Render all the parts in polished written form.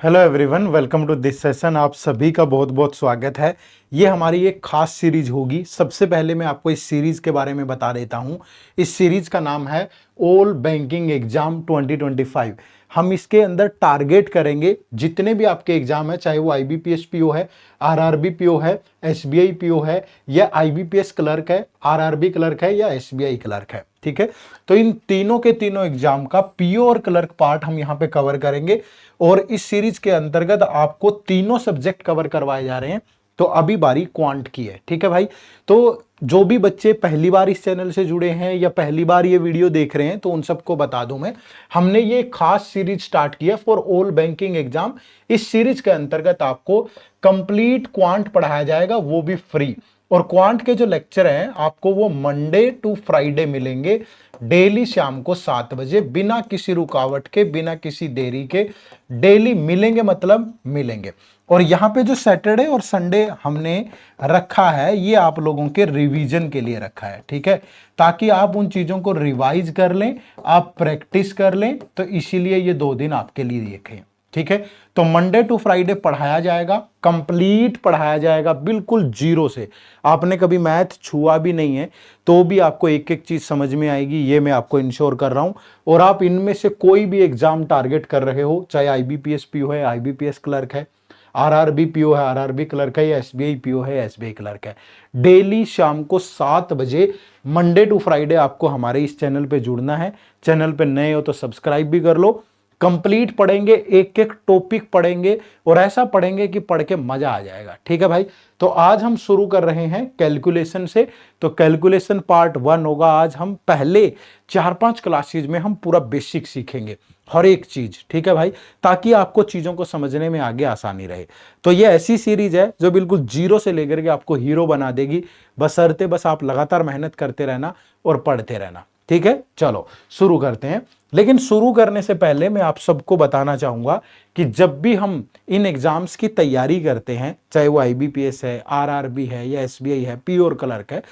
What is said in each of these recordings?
Hello everyone, welcome to this session. आप सभी का बहुत बहुत स्वागत है। ये हमारी एक खास सीरीज होगी। सबसे पहले मैं आपको इस सीरीज के बारे में बता देता हूँ। इस सीरीज का नाम है ऑल बैंकिंग एग्जाम 2025। हम इसके अंदर टारगेट करेंगे जितने भी आपके एग्जाम है, चाहे वो आईबीपीएस पीओ है, आरआरबी पीओ है, एसबीआई पीओ है या आईबीपीएस क्लर्क है, आरआरबी क्लर्क है या एसबीआई क्लर्क है। ठीक है, तो इन तीनों के तीनों एग्जाम का पीओ और क्लर्क पार्ट हम यहाँ पे कवर करेंगे और इस सीरीज के अंतर्गत आपको तीनों सब्जेक्ट कवर करवाए जा रहे हैं। तो अभी बारी क्वांट की है। ठीक है भाई, तो जो भी बच्चे पहली बार इस चैनल से जुड़े हैं या पहली बार ये वीडियो देख रहे हैं तो उन सबको बता दूं मैं, हमने ये खास सीरीज स्टार्ट किया फॉर ऑल बैंकिंग एग्जाम। इस सीरीज के अंतर्गत आपको कंप्लीट क्वांट पढ़ाया जाएगा, वो भी फ्री। और क्वांट के जो लेक्चर हैं आपको वो मंडे टू फ्राइडे मिलेंगे, डेली शाम को 7 बजे, बिना किसी रुकावट के, बिना किसी देरी के डेली मिलेंगे, मतलब मिलेंगे। और यहाँ पे जो सैटरडे और संडे हमने रखा है ये आप लोगों के रिवीजन के लिए रखा है। ठीक है, ताकि आप उन चीजों को रिवाइज कर लें, आप प्रैक्टिस कर लें, तो इसीलिए ये 2 दिन आपके लिए रखे। ठीक है, तो मंडे टू फ्राइडे पढ़ाया जाएगा, कंप्लीट पढ़ाया जाएगा, बिल्कुल जीरो से। आपने कभी मैथ छुआ भी नहीं है तो भी आपको एक एक चीज समझ में आएगी, ये मैं आपको इंश्योर कर रहा हूं। और आप इनमें से कोई भी एग्जाम टारगेट कर रहे हो, चाहे आईबीपीएस पीओ है, आईबीपीएस क्लर्क है, आरआरबी पीओ है, आरआरबी क्लर्क है, या एसबीआई पीओ है, एसबीआई क्लर्क है, डेली शाम को 7 बजे मंडे टू फ्राइडे आपको हमारे इस चैनल पे जुड़ना है। चैनल पे नए हो तो सब्सक्राइब भी कर लो। कंप्लीट पढ़ेंगे, एक एक टॉपिक पढ़ेंगे और ऐसा पढ़ेंगे कि पढ़ के मजा आ जाएगा। ठीक है भाई, तो आज हम शुरू कर रहे हैं कैलकुलेशन से। तो कैलकुलेशन पार्ट 1 होगा। आज हम पहले 4-5 क्लासेज में हम पूरा बेसिक सीखेंगे, हर एक चीज। ठीक है भाई, ताकि आपको चीजों को समझने में आगे आसानी रहे। तो ये ऐसी सीरीज है जो बिल्कुल जीरो से लेकर के आपको हीरो बना देगी, बशर्ते बस आप लगातार मेहनत करते रहना और पढ़ते रहना। ठीक है, चलो शुरू करते हैं। लेकिन शुरू करने से पहले मैं आप सबको बताना चाहूंगा कि जब भी हम इन एग्जाम्स की तैयारी करते हैं, चाहे वो आईबीपीएस है, आरआरबी है या एसबीआई है, पी और क्लर्क है,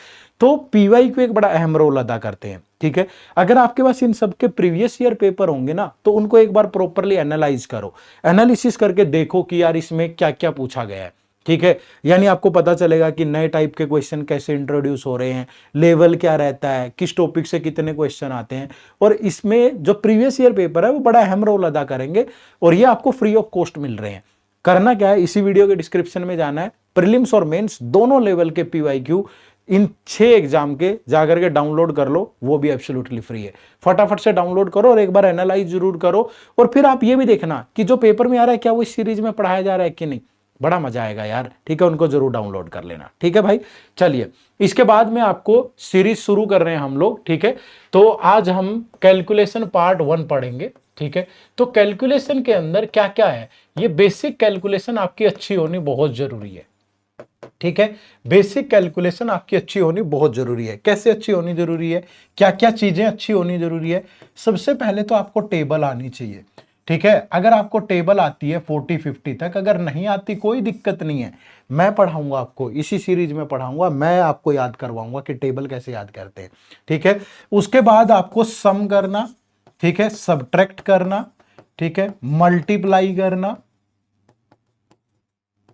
तो पीवाई को एक बड़ा अहम रोल अदा करते हैं। ठीक है, अगर आपके पास इन सब के प्रीवियस ईयर पेपर होंगे ना तो उनको एक बार प्रॉपरली एनालाइज करो, एनालिसिस करके देखो कि यार इसमें क्या क्या पूछा गया है। ठीक है, यानी आपको पता चलेगा कि नए टाइप के क्वेश्चन कैसे इंट्रोड्यूस हो रहे हैं, लेवल क्या रहता है, किस टॉपिक से कितने क्वेश्चन आते हैं। और इसमें जो प्रीवियस ईयर पेपर है वो बड़ा अहम रोल अदा करेंगे और ये आपको फ्री ऑफ कॉस्ट मिल रहे हैं। करना क्या है, इसी वीडियो के डिस्क्रिप्शन में जाना है, प्रीलिम्स और मेंस दोनों लेवल के पीवाईक्यू इन 6 एग्जाम के जाकर के डाउनलोड कर लो, वो भी एब्सोल्युटली फ्री है। फटाफट से डाउनलोड करो और एक बार एनालाइज जरूर करो। और फिर आप ये भी देखना कि जो पेपर में आ रहा है क्या वो इस सीरीज में पढ़ाया जा रहा है कि नहीं, बड़ा मजा आएगा यार। ठीक है, उनको जरूर डाउनलोड कर लेना। ठीक है भाई, चलिए इसके बाद में आपको सीरीज शुरू कर रहे हैं हम लोग। ठीक है, तो आज हम कैलकुलेशन पार्ट 1 पढ़ेंगे। ठीक है, तो कैलकुलेशन के अंदर क्या क्या है, ये बेसिक कैलकुलेशन आपकी अच्छी होनी बहुत जरूरी है। ठीक है, बेसिक कैलकुलेशन आपकी अच्छी होनी बहुत जरूरी है। कैसे अच्छी होनी जरूरी है, क्या क्या चीजें अच्छी होनी जरूरी है। सबसे पहले तो आपको टेबल आनी चाहिए। ठीक है, अगर आपको टेबल आती है 40-50 तक, अगर नहीं आती कोई दिक्कत नहीं है, मैं पढ़ाऊंगा आपको, इसी सीरीज में पढ़ाऊंगा, मैं आपको याद करवाऊंगा कि टेबल कैसे याद करते हैं। ठीक है, उसके बाद आपको सम करना, ठीक है, सब्ट्रैक्ट करना, ठीक है, मल्टीप्लाई करना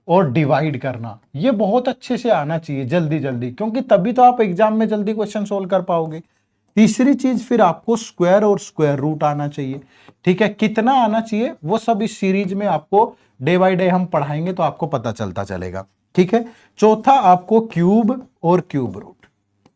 और डिवाइड करना, ये बहुत अच्छे से आना चाहिए जल्दी जल्दी, क्योंकि तभी तो आप एग्जाम में जल्दी क्वेश्चन सोल्व कर पाओगे। तीसरी चीज फिर आपको स्क्वायर और स्क्वायर रूट आना चाहिए। ठीक है, कितना आना चाहिए वो सब इस सीरीज में आपको डे बाय डे हम पढ़ाएंगे तो आपको पता चलता चलेगा। ठीक है, चौथा आपको क्यूब और क्यूब रूट।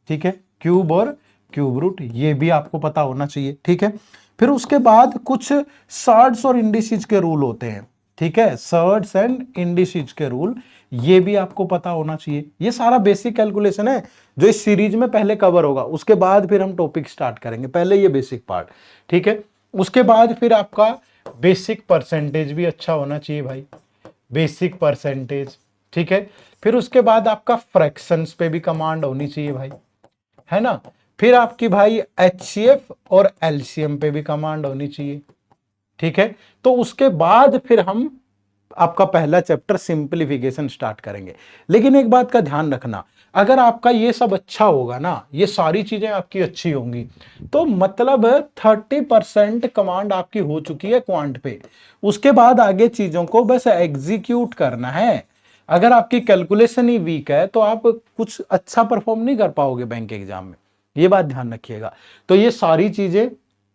ठीक है, क्यूब और क्यूब रूट ये भी आपको पता होना चाहिए। ठीक है, फिर उसके बाद कुछ सर्ट्स और इंडिसेस के रूल होते हैं। ठीक है, सर्ट्स एंड इंडिसेस के रूल, ये भी आपको पता होना चाहिए। ये सारा बेसिक कैलकुलेशन है जो इस सीरीज में पहले कवर होगा, उसके बाद फिर हम टॉपिक स्टार्ट करेंगे। पहले ये बेसिक पार्ट। ठीक है, उसके बाद फिर आपका बेसिक परसेंटेज भी अच्छा होना चाहिए भाई, बेसिक परसेंटेज। ठीक है, फिर उसके बाद आपका फ्रैक्शंस पे भी कमांड होनी चाहिए भाई, है ना। फिर आपकी भाई एचसीएफ और एलसीएम पे भी कमांड होनी चाहिए। ठीक है, तो उसके बाद फिर हम आपका पहला चैप्टर सिंप्लीफिकेशन स्टार्ट करेंगे। लेकिन एक बात का ध्यान रखना, अगर आपका ये सब अच्छा होगा ना, ये सारी चीजें आपकी अच्छी होंगी, तो मतलब 30% कमांड आपकी हो चुकी है क्वांट पे। उसके बाद आगे चीजों को बस एग्जीक्यूट करना है। अगर आपकी कैलकुलेशन ही वीक है तो आप कुछ अच्छा परफॉर्म नहीं कर पाओगे बैंक एग्जाम में, ये बात ध्यान रखिएगा। तो ये सारी चीजें,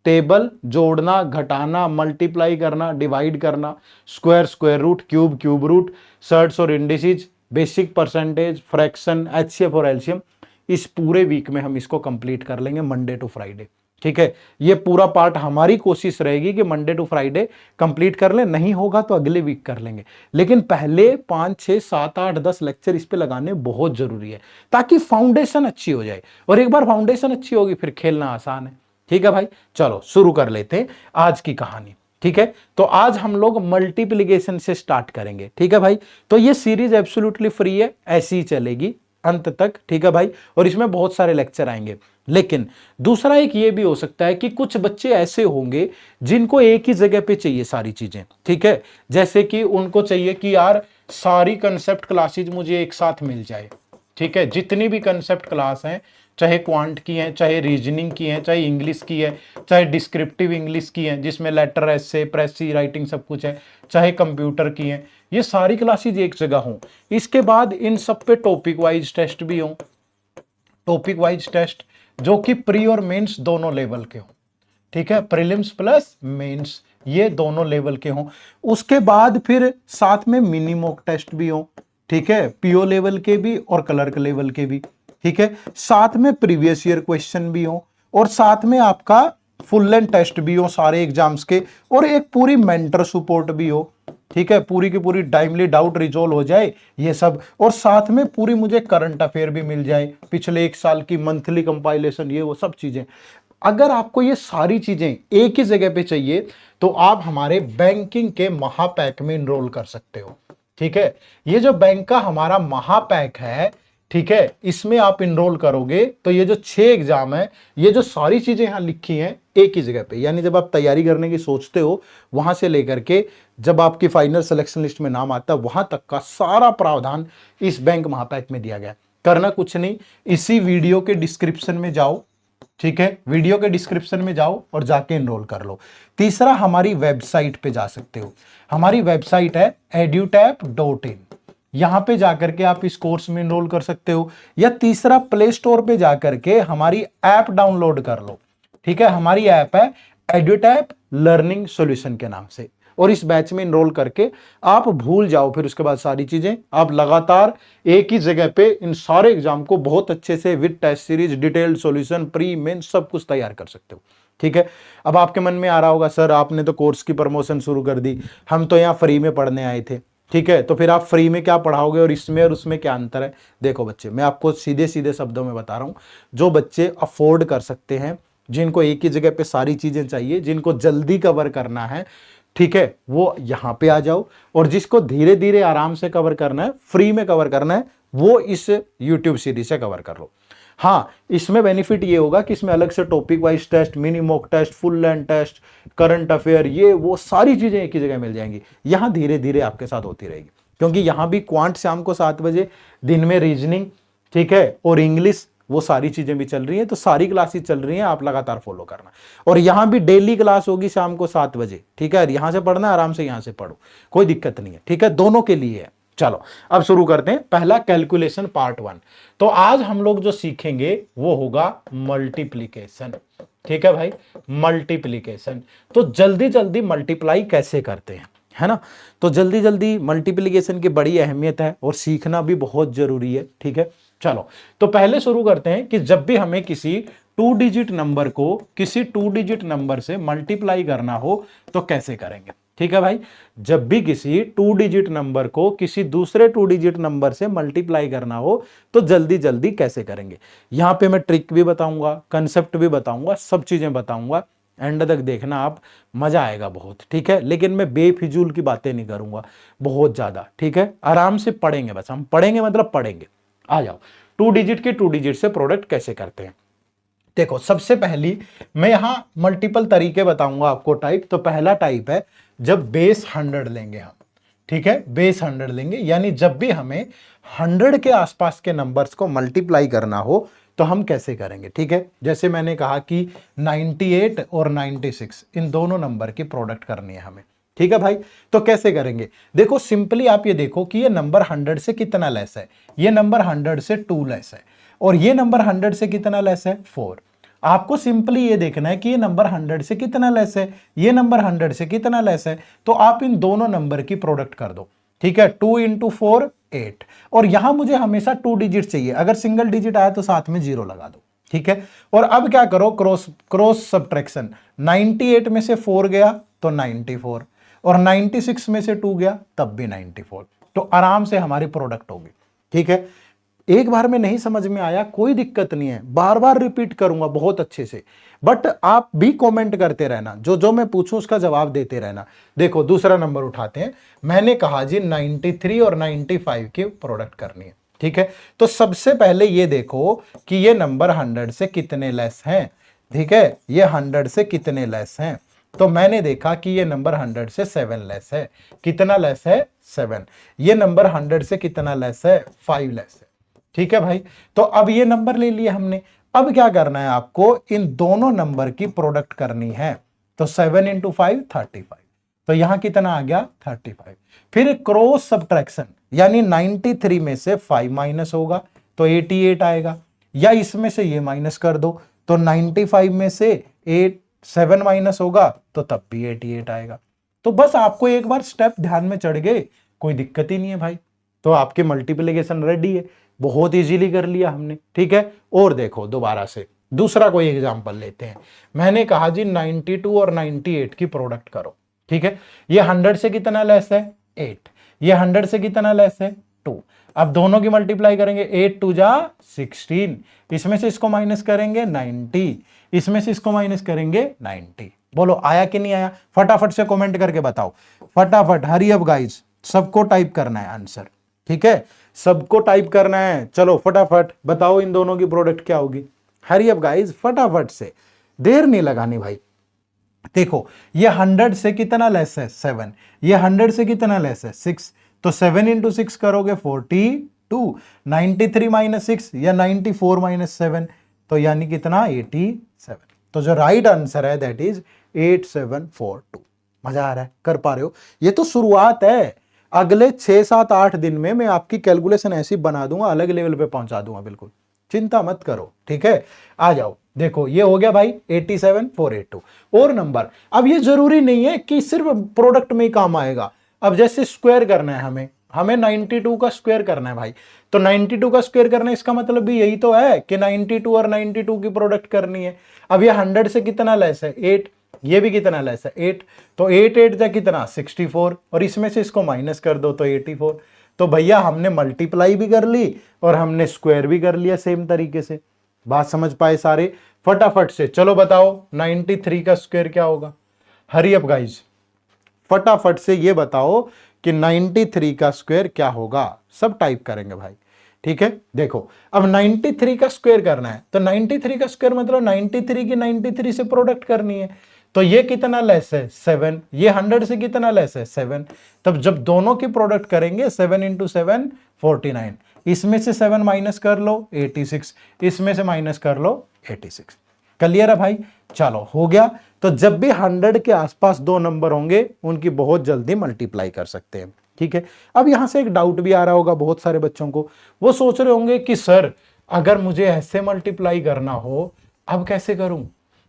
टेबल जोड़ना, घटाना, मल्टीप्लाई करना, डिवाइड करना, square square root, cube cube root, surds और indices, basic percentage, fraction, HCF और एलसीएम, इस पूरे वीक में हम इसको कंप्लीट कर लेंगे मंडे टू फ्राइडे। ठीक है, ये पूरा पार्ट हमारी कोशिश रहेगी कि मंडे टू फ्राइडे कंप्लीट कर ले, नहीं होगा तो अगले वीक कर लेंगे। लेकिन पहले 5 6 7 8 10 लेक्चर इस पे लगाने बहुत जरूरी है, ताकि फाउंडेशन अच्छी हो जाए। और एक बार फाउंडेशन अच्छी होगी फिर खेलना आसान है। ठीक है भाई, चलो शुरू कर लेते हैं आज की कहानी। ठीक है, तो आज हम लोग मल्टीप्लिकेशन से स्टार्ट करेंगे। ठीक है भाई, तो ये सीरीज एब्सोल्युटली फ्री है, ऐसी ही चलेगी अंत तक। ठीक है भाई, और इसमें बहुत सारे लेक्चर आएंगे। लेकिन दूसरा एक ये भी हो सकता है कि कुछ बच्चे ऐसे होंगे जिनको एक ही जगह पे चाहिए सारी चीजें। ठीक है, जैसे कि उनको चाहिए कि यार सारी कंसेप्ट क्लासेज मुझे एक साथ मिल जाए। ठीक है, जितनी भी कंसेप्ट क्लास हैं, चाहे क्वांट की हैं, चाहे रीजनिंग की हैं, चाहे इंग्लिश की है, चाहे डिस्क्रिप्टिव इंग्लिश की हैं जिसमें लेटर, एसे, प्रेसी, राइटिंग सब कुछ है, चाहे कंप्यूटर की हैं, ये सारी क्लासेज एक जगह हों। इसके बाद इन सब पे टॉपिक वाइज टेस्ट भी हों, टॉपिक वाइज टेस्ट जो कि प्री और मेंस दोनों लेवल के हों। ठीक है, प्रीलिम्स प्लस मेंस ये दोनों लेवल के हों। उसके बाद फिर साथ में मिनी मॉक टेस्ट भी हों। ठीक है, पीओ लेवल के भी और क्लर्क लेवल के भी। ठीक है, साथ में प्रीवियस ईयर क्वेश्चन भी हो, और साथ में आपका फुल लेंथ टेस्ट भी हो सारे एग्जाम्स के, और एक पूरी मेंटर सपोर्ट भी हो। ठीक है, पूरी की पूरी टाइमली डाउट रिजोल्व हो जाए ये सब, और साथ में पूरी मुझे करंट अफेयर भी मिल जाए, पिछले 1 साल की मंथली कंपाइलेशन, ये वो सब चीजें। अगर आपको ये सारी चीजें एक ही जगह पे चाहिए तो आप हमारे बैंकिंग के महापैक में इनरोल कर सकते हो। ठीक है, ये जो बैंक का हमारा महापैक है, ठीक है, इसमें आप इनरोल करोगे तो ये जो 6 एग्जाम है, ये जो सारी चीजें यहां लिखी हैं एक ही जगह पे, यानी जब आप तैयारी करने की सोचते हो वहां से लेकर के जब आपकी फाइनल सिलेक्शन लिस्ट में नाम आता है वहां तक का सारा प्रावधान इस बैंक महापैक में दिया गया। करना कुछ नहीं, इसी वीडियो के डिस्क्रिप्शन में जाओ। ठीक है, वीडियो के डिस्क्रिप्शन में जाओ और जाके इनरोल कर लो। तीसरा, हमारी वेबसाइट पे जा सकते हो। हमारी वेबसाइट है edutap.in, यहां पे जाकर के आप इस कोर्स में इनरोल कर सकते हो। या तीसरा, प्ले स्टोर पे जाकर के हमारी ऐप डाउनलोड कर लो। ठीक है, हमारी ऐप है एड्यूटैप लर्निंग सॉल्यूशन के नाम से, और इस बैच में इनरोल करके आप भूल जाओ फिर उसके बाद सारी चीजें। आप लगातार एक ही जगह पे इन सारे एग्जाम को बहुत अच्छे से with test series, detailed solution, pre main सब कुछ तैयार कर सकते हो। ठीक है, अब आपके मन में आ रहा होगा सर आपने तो कोर्स की प्रमोशन शुरू कर दी, हम तो यहाँ फ्री में पढ़ने आए थे। ठीक है, तो फिर आप फ्री में क्या पढ़ाओगे और इसमें और उसमें क्या अंतर है? देखो बच्चे, मैं आपको सीधे सीधे शब्दों में बता रहा हूं, जो बच्चे अफोर्ड कर सकते हैं, जिनको एक ही जगह पे सारी चीजें चाहिए, जिनको जल्दी कवर करना है, ठीक है, वो यहां पे आ जाओ। और जिसको धीरे धीरे आराम से कवर करना है, फ्री में कवर करना है, वो इस यूट्यूब सीरीज से कवर कर लो। हाँ, इसमें बेनिफिट ये होगा कि इसमें अलग से topic wise test, mini mock test, full length test, current affair, ये वो सारी चीजें एक ही जगह मिल जाएंगी। यहां धीरे धीरे आपके साथ होती रहेगी, क्योंकि यहां भी क्वांट शाम को 7 बजे, दिन में रीजनिंग, ठीक है, और इंग्लिश, वो सारी चीजें भी चल रही हैं। तो सारी क्लासेस चल रही हैं, आप लगातार फॉलो करना। और यहां भी डेली क्लास होगी शाम को 7 बजे। ठीक है, यहां से पढ़ना, आराम से यहां से पढ़ो, कोई दिक्कत नहीं है। ठीक है, दोनों के लिए है। चलो अब शुरू करते हैं। पहला, कैलकुलेशन पार्ट 1। तो आज हम लोग जो सीखेंगे वो होगा मल्टीप्लीकेशन। ठीक है भाई, मल्टीप्लीकेशन। तो जल्दी जल्दी मल्टीप्लाई कैसे करते हैं, है ना? तो जल्दी जल्दी मल्टीप्लीकेशन की बड़ी अहमियत है और सीखना भी बहुत जरूरी है। ठीक है, चलो तो पहले शुरू करते हैं कि जब भी हमें किसी 2 डिजिट नंबर को किसी 2 डिजिट नंबर से मल्टीप्लाई करना हो तो कैसे करेंगे। ठीक है भाई, जब भी किसी 2 डिजिट नंबर को किसी दूसरे 2 डिजिट नंबर से मल्टीप्लाई करना हो तो जल्दी जल्दी कैसे करेंगे। यहां पे मैं ट्रिक भी बताऊंगा, कंसेप्ट भी बताऊंगा, सब चीजें बताऊंगा। एंड तक देखना आप, मजा आएगा बहुत। ठीक है, लेकिन मैं बेफिजूल की बातें नहीं करूंगा बहुत ज्यादा। ठीक है, आराम से पढ़ेंगे, बस हम पढ़ेंगे मतलब पढ़ेंगे। आ जाओ, 2 डिजिट के 2 डिजिट से प्रोडक्ट कैसे करते हैं। देखो, सबसे पहली मैं यहां मल्टीपल तरीके बताऊंगा आपको टाइप। तो पहला टाइप है जब बेस 100 लेंगे हम। ठीक है, बेस 100 लेंगे, यानी जब भी हमें 100 के आसपास के नंबर्स को मल्टीप्लाई करना हो तो हम कैसे करेंगे। ठीक है, जैसे मैंने कहा कि 98 और 96 इन दोनों नंबर की प्रोडक्ट करनी है हमें। ठीक है भाई, तो कैसे करेंगे, देखो सिंपली आप ये देखो कि ये नंबर 100 से कितना लेस है, ये नंबर 100 से 2 लेस है, और ये नंबर 100 से कितना लेस है, 4। आपको सिंपली ये देखना है कि ये नंबर 100 से कितना लेस है, ये नंबर 100 से कितना लेस है, तो आप इन दोनों नंबर की प्रोडक्ट कर दो। ठीक है, 2 इंटू 4 8, और यहां मुझे हमेशा 2 डिजिट चाहिए, अगर सिंगल डिजिट आया तो साथ में 0 लगा दो। ठीक है, और अब क्या करो, क्रॉस सब्ट्रैक्शन, 98 में से 4 गया तो 94, और 96 में से 2 गया तब भी 94, तो आराम से हमारी प्रोडक्ट होगी। ठीक है, एक बार में नहीं समझ में आया कोई दिक्कत नहीं है, बार बार रिपीट करूंगा बहुत अच्छे से, बट आप भी कमेंट करते रहना, जो जो मैं पूछूं उसका जवाब देते रहना। देखो दूसरा नंबर उठाते हैं, मैंने कहा जी 93 और 95 की प्रोडक्ट करनी है। ठीक है, तो सबसे पहले ये देखो कि ये नंबर 100 से कितने लेस हैं। ठीक है, ये 100 से कितने लेस हैं, तो मैंने देखा कि ये नंबर 100 से 7 लेस है। कितना लेस है, 7। ये नंबर 100 से कितना लेस है, 5 लेस है। ठीक है भाई, तो अब ये नंबर ले लिए हमने, अब क्या करना है आपको, इन दोनों नंबर की प्रोडक्ट करनी है, तो 7 इंटू 5 35, तो यहां कितना आ गया, 35। फिर क्रॉस सब्ट्रैक्शन, यानी 93 में से 5 माइनस होगा तो 88 आएगा, या इसमें से ये माइनस कर दो, तो 95 में से 7 माइनस होगा तो तब भी 88 आएगा। तो बस आपको एक बार स्टेप ध्यान में चढ़ गए, कोई दिक्कत ही नहीं है भाई, तो आपके मल्टीप्लिकेशन रेडी है, बहुत इजीली कर लिया हमने। ठीक है, और देखो दोबारा से दूसरा कोई एग्जांपल लेते हैं, मैंने कहा जी 92 और 98 की प्रोडक्ट करो। ठीक है, ये 100 से कितना लेस है, 8, ये 100 से कितना लेस है, 2। अब दोनों की मल्टीप्लाई करेंगे, 8 2 जा 16, इसमें से इसको माइनस करेंगे 90, इसमें से इसको माइनस करेंगे 90। बोलो आया कि नहीं आया, फटाफट से कमेंट करके बताओ, फटाफट, हरी अप गाइस, सबको टाइप करना है आंसर। ठीक है, सबको टाइप करना है, चलो फटाफट बताओ इन दोनों की प्रोडक्ट क्या होगी। हरी अप गाइस, फटाफट से, देर नहीं लगानी भाई। देखो ये 100 से कितना लेस है, 7, ये 100 से कितना लेस है, 6, तो 7 इंटू 6 करोगे 42, 93 माइनस 6 या 94 माइनस 7, तो यानी कितना, 87। तो जो राइट आंसर है दैट इज 8742। मजा आ रहा है, कर पा रहे हो, ये तो शुरुआत है, अगले 6 7 8 दिन में मैं आपकी कैलकुलेशन ऐसी बना दूंगा, अलग लेवल पे पहुंचा दूंगा, बिल्कुल चिंता मत करो। ठीक है, आ जाओ, देखो ये हो गया भाई 87482 और नंबर। अब ये जरूरी नहीं है कि सिर्फ प्रोडक्ट में ही काम आएगा, अब जैसे स्क्वायर करना है हमें 92 का स्क्वायर करना है भाई, तो 92 का स्क्वायर करना है, इसका मतलब भी यही तो है कि 92 और 92 की प्रोडक्ट करनी है। अब ये 100 से कितना लेस है, 8, ये भी कितना लेस है, 8, तो 8 8 जा कितना, 64, और इसमें से इसको माइनस कर दो तो 84। तो भैया हमने मल्टीप्लाई भी कर ली और हमने स्क्वायर भी कर लिया सेम तरीके से। बात समझ पाए सारे, फटाफट से चलो बताओ 93 का स्क्वायर क्या होगा। हरी अप गाइज, फटाफट से ये बताओ कि 93 का स्क्वायर क्या होगा, सब टाइप करेंगे भाई। ठीक है, देखो अब 93 का स्क्वायर करना है, तो 93 का स्क्वायर मतलब 93 की 93 से प्रोडक्ट करनी है, तो ये कितना लेस है, 7, ये 100 से कितना लेस है, 7, तब जब दोनों की प्रोडक्ट करेंगे 7 इंटू 7 49, इसमें से 7 माइनस कर लो 86, इसमें से माइनस कर लो 86। क्लियर है भाई, चलो हो गया। तो जब भी 100 के आसपास दो नंबर होंगे उनकी बहुत जल्दी मल्टीप्लाई कर सकते हैं। ठीक है, अब यहां से एक डाउट भी आ रहा होगा बहुत सारे बच्चों को, वो सोच रहे होंगे कि सर अगर मुझे ऐसे मल्टीप्लाई करना हो अब कैसे करूं,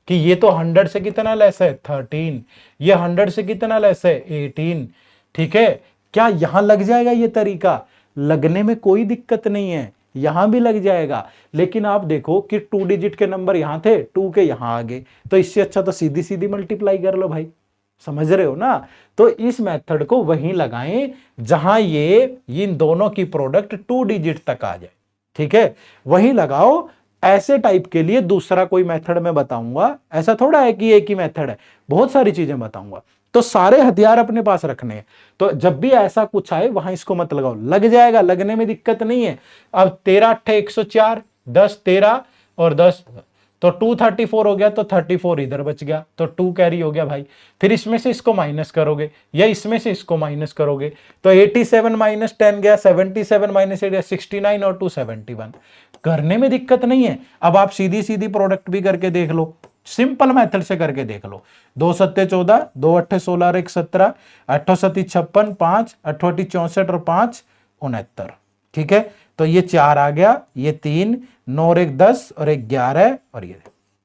कि ये तो 100 से कितना लेस है, 13, ये 100 से कितना लेस है, 18। ठीक है, क्या यहां लग जाएगा ये तरीका, लगने में कोई दिक्कत नहीं है, यहां भी लग जाएगा, लेकिन आप देखो कि 2 डिजिट के नंबर यहां थे, 2 के यहां आ गए, तो इससे अच्छा तो सीधी सीधी मल्टीप्लाई कर लो भाई, समझ रहे हो ना। तो इस मेथड को वहीं लगाएं जहां ये इन दोनों की प्रोडक्ट 2 डिजिट तक आ जाए। ठीक है, वहीं लगाओ। ऐसे टाइप के लिए दूसरा कोई मेथड मैं बताऊंगा, ऐसा थोड़ा है कि एक ही मेथड है, बहुत सारी चीजें बताऊंगा, तो सारे हथियार अपने पास रखने हैं। तो जब भी ऐसा कुछ आए वहां इसको मत लगाओ, लग जाएगा, लगने में दिक्कत नहीं है। अब 13 8 104, 10 13 और 10 तो 234 हो गया, तो 34 इधर बच गया, तो 2 कैरी हो गया भाई। फिर इसमें से इसको माइनस करोगे या इसमें से इसको माइनस करोगे, तो 87 माइनस 10 गया, 77 माइनस 8 गया, 69 और 2 71। करने में दिक्कत नहीं है। अब आप सीधी सीधी प्रोडक्ट भी करके देख लो, सिंपल मेथड से करके देख लो। 2 सत्ते 14, 2 अट्ठे 16 और 1 17, 8 सती 56, 5 अट्ठी 64 और 5 69। ठीक है, तो ये 4 आ गया, ये 3, 9 और 1 10 और 1 11 और ये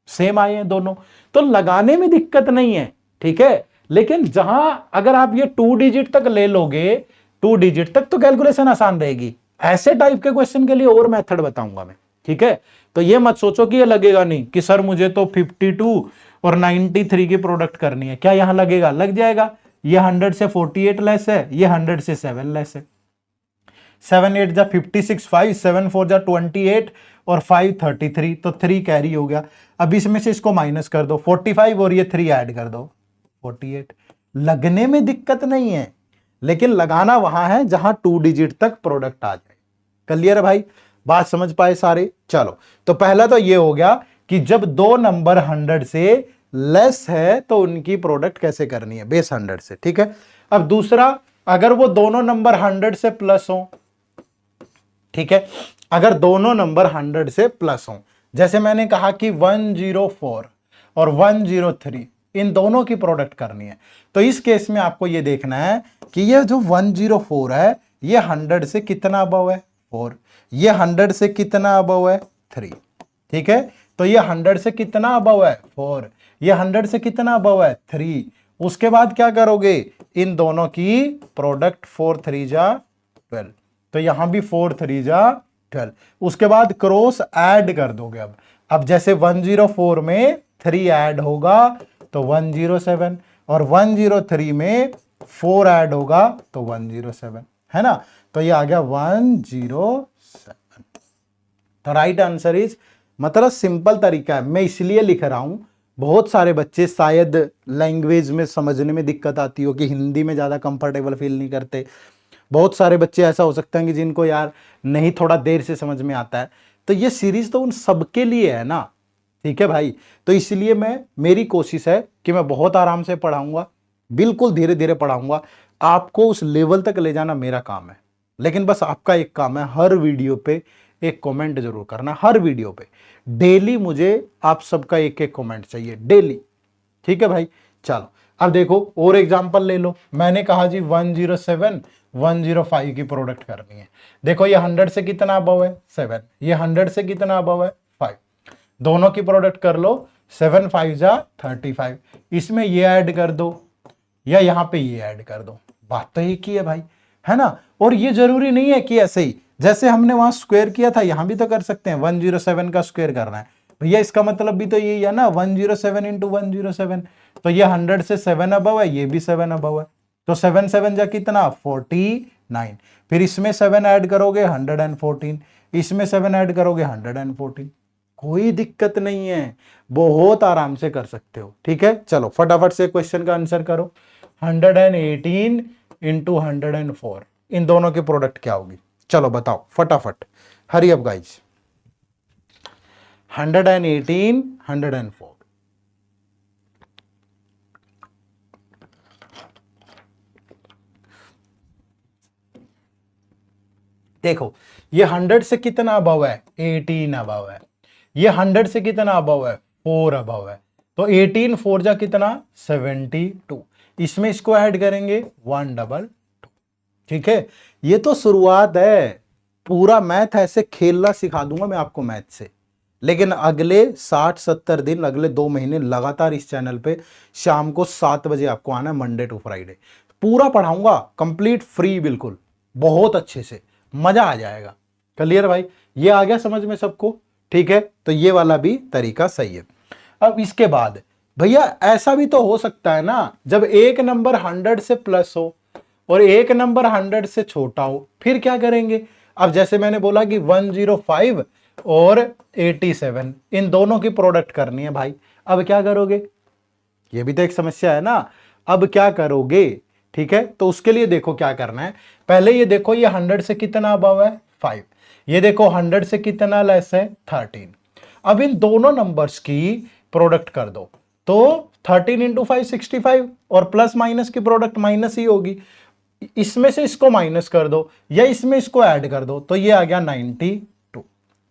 सेम आए हैं दोनों। तो लगाने में दिक्कत नहीं है, ठीक है। लेकिन जहां अगर आप ये 2 डिजिट तक ले लोगे, 2 डिजिट तक, तो कैलकुलेशन आसान रहेगी। ऐसे टाइप के क्वेश्चन के लिए और मेथड बताऊंगा मैं, ठीक है। तो ये मत सोचो कि ये लगेगा नहीं कि सर मुझे तो 52 और 93 की प्रोडक्ट करनी है, क्या यहां लगेगा? लग जाएगा। ये 100 से 48 लेस है, ये 100 से 7 लेस है। 7 8 जा 56, 5 7 4 जा 28 और 5 33, तो 3 कैरी हो गया। अब इसमें से इसको माइनस कर दो, 45 और ये 3 ऐड कर दो, 48। लगने में दिक्कत नहीं है, लेकिन लगाना वहां है जहां 2 डिजिट तक प्रोडक्ट आ जाए। क्लियर है भाई? बात समझ पाए सारे? चलो, तो पहला तो ये हो गया कि जब दो नंबर 100 से लेस है तो उनकी प्रोडक्ट कैसे करनी है, बेस 100 से। ठीक है। अब दूसरा, अगर वो दोनों नंबर 100 से प्लस हो, ठीक है, अगर दोनों नंबर 100 से प्लस हो, जैसे मैंने कहा कि 104 और 103, इन दोनों की प्रोडक्ट करनी है, तो इस केस में आपको ये देखना है कि ये जो 104 है ये 100 से कितना अबव है, 4, ये 100 से कितना अबव है, 3। ठीक है, तो ये 100 से कितना अबव है, 4, ये 100 से कितना अबव है, 3। उसके बाद क्या करोगे, इन दोनों की प्रोडक्ट, 4 3 जा 12, तो यहां भी 4 3 जा 12। उसके बाद क्रॉस ऐड कर दोगे। अब जैसे 104 में 3 ऐड होगा तो 107, और 103 में 4 ऐड होगा तो 107, है ना। तो ये आ गया 107। तो राइट आंसर इज, मतलब सिंपल तरीका है, मैं इसलिए लिख रहा हूं। बहुत सारे बच्चे शायद लैंग्वेज में समझने में दिक्कत आती हो कि हिंदी में ज्यादा कंफर्टेबल फील नहीं करते। बहुत सारे बच्चे ऐसा हो सकता है कि जिनको यार नहीं, थोड़ा देर से समझ में आता है। तो ये सीरीज तो उन सबके लिए है ना, ठीक है भाई। तो इसलिए मेरी कोशिश है कि मैं बहुत आराम से पढ़ाऊंगा, बिल्कुल धीरे धीरे पढ़ाऊंगा। आपको उस लेवल तक ले जाना मेरा काम है, लेकिन बस आपका एक काम है, हर वीडियो पे एक कमेंट जरूर करना, हर वीडियो पे डेली मुझे आप सबका एक एक कमेंट चाहिए डेली, ठीक है भाई। चलो, अब देखो और एग्जांपल ले लो। मैंने कहा जी 107 105 की प्रोडक्ट करनी है। देखो ये 100 से कितना अबव है, 7, ये 100 से कितना अबव है, 5। दोनों की प्रोडक्ट कर लो, 7 5 जा 35, इसमें ये ऐड कर दो या यहां पे ये ऐड कर दो, बात तो एक ही है भाई, है ना। और ये जरूरी नहीं है कि ऐसे ही जैसे हमने वहां स्क्वायर किया था यहां भी तो कर सकते हैं। 107 का स्क्वायर करना है भैया, इसका मतलब भी तो यही है ना, 107 इंटू 107। तो ये 100 से 7 अबव है, ये भी 7 अबव है, तो 7 7 जा कितना, 49। फिर इसमें 7 ऐड करोगे 114, इसमें 7 ऐड करोगे 114। कोई दिक्कत नहीं है, बहुत आराम से कर सकते हो, ठीक है। चलो फटाफट से क्वेश्चन का आंसर करो। 118 इंटू 104, इन दोनों की प्रोडक्ट क्या होगी, चलो बताओ फटाफट, हरी अप गाइज। 118 104, देखो ये 100 से कितना अबव है, 18 अबव है। ये 100 से कितना अबव है, 4 अबव है। तो 18 4 जा कितना, 72। इसमें इसको ऐड करेंगे 122, ठीक है। ये तो शुरुआत है, पूरा मैथ ऐसे खेलना सिखा दूंगा मैं आपको मैथ से। लेकिन अगले 60-70 दिन, अगले 2 महीने लगातार इस चैनल पे शाम को 7 बजे आपको आना है, मंडे टू फ्राइडे। पूरा पढ़ाऊंगा कंप्लीट फ्री, बिल्कुल बहुत अच्छे से, मजा आ जाएगा। क्लियर भाई? ये आ गया समझ में सबको, ठीक है। तो ये वाला भी तरीका सही है। अब इसके बाद भैया ऐसा भी तो हो सकता है ना, जब एक नंबर 100 से प्लस हो और एक नंबर 100 से छोटा हो, फिर क्या करेंगे। अब जैसे मैंने बोला कि 105 और 87, इन दोनों की प्रोडक्ट करनी है भाई। अब क्या करोगे, ये भी तो एक समस्या है ना। अब क्या करोगे, ठीक है। तो उसके लिए देखो क्या करना है। पहले ये देखो, ये 100 से कितना अबव है, 5। ये देखो 100 से कितना लेस है, 13। अब इन दोनों नंबर्स की प्रोडक्ट कर दो तो 13 इंटू 5 65 और प्लस माइनस की प्रोडक्ट माइनस ही होगी। इसमें से इसको माइनस कर दो या इसमें इसको ऐड कर दो तो ये आ गया 92।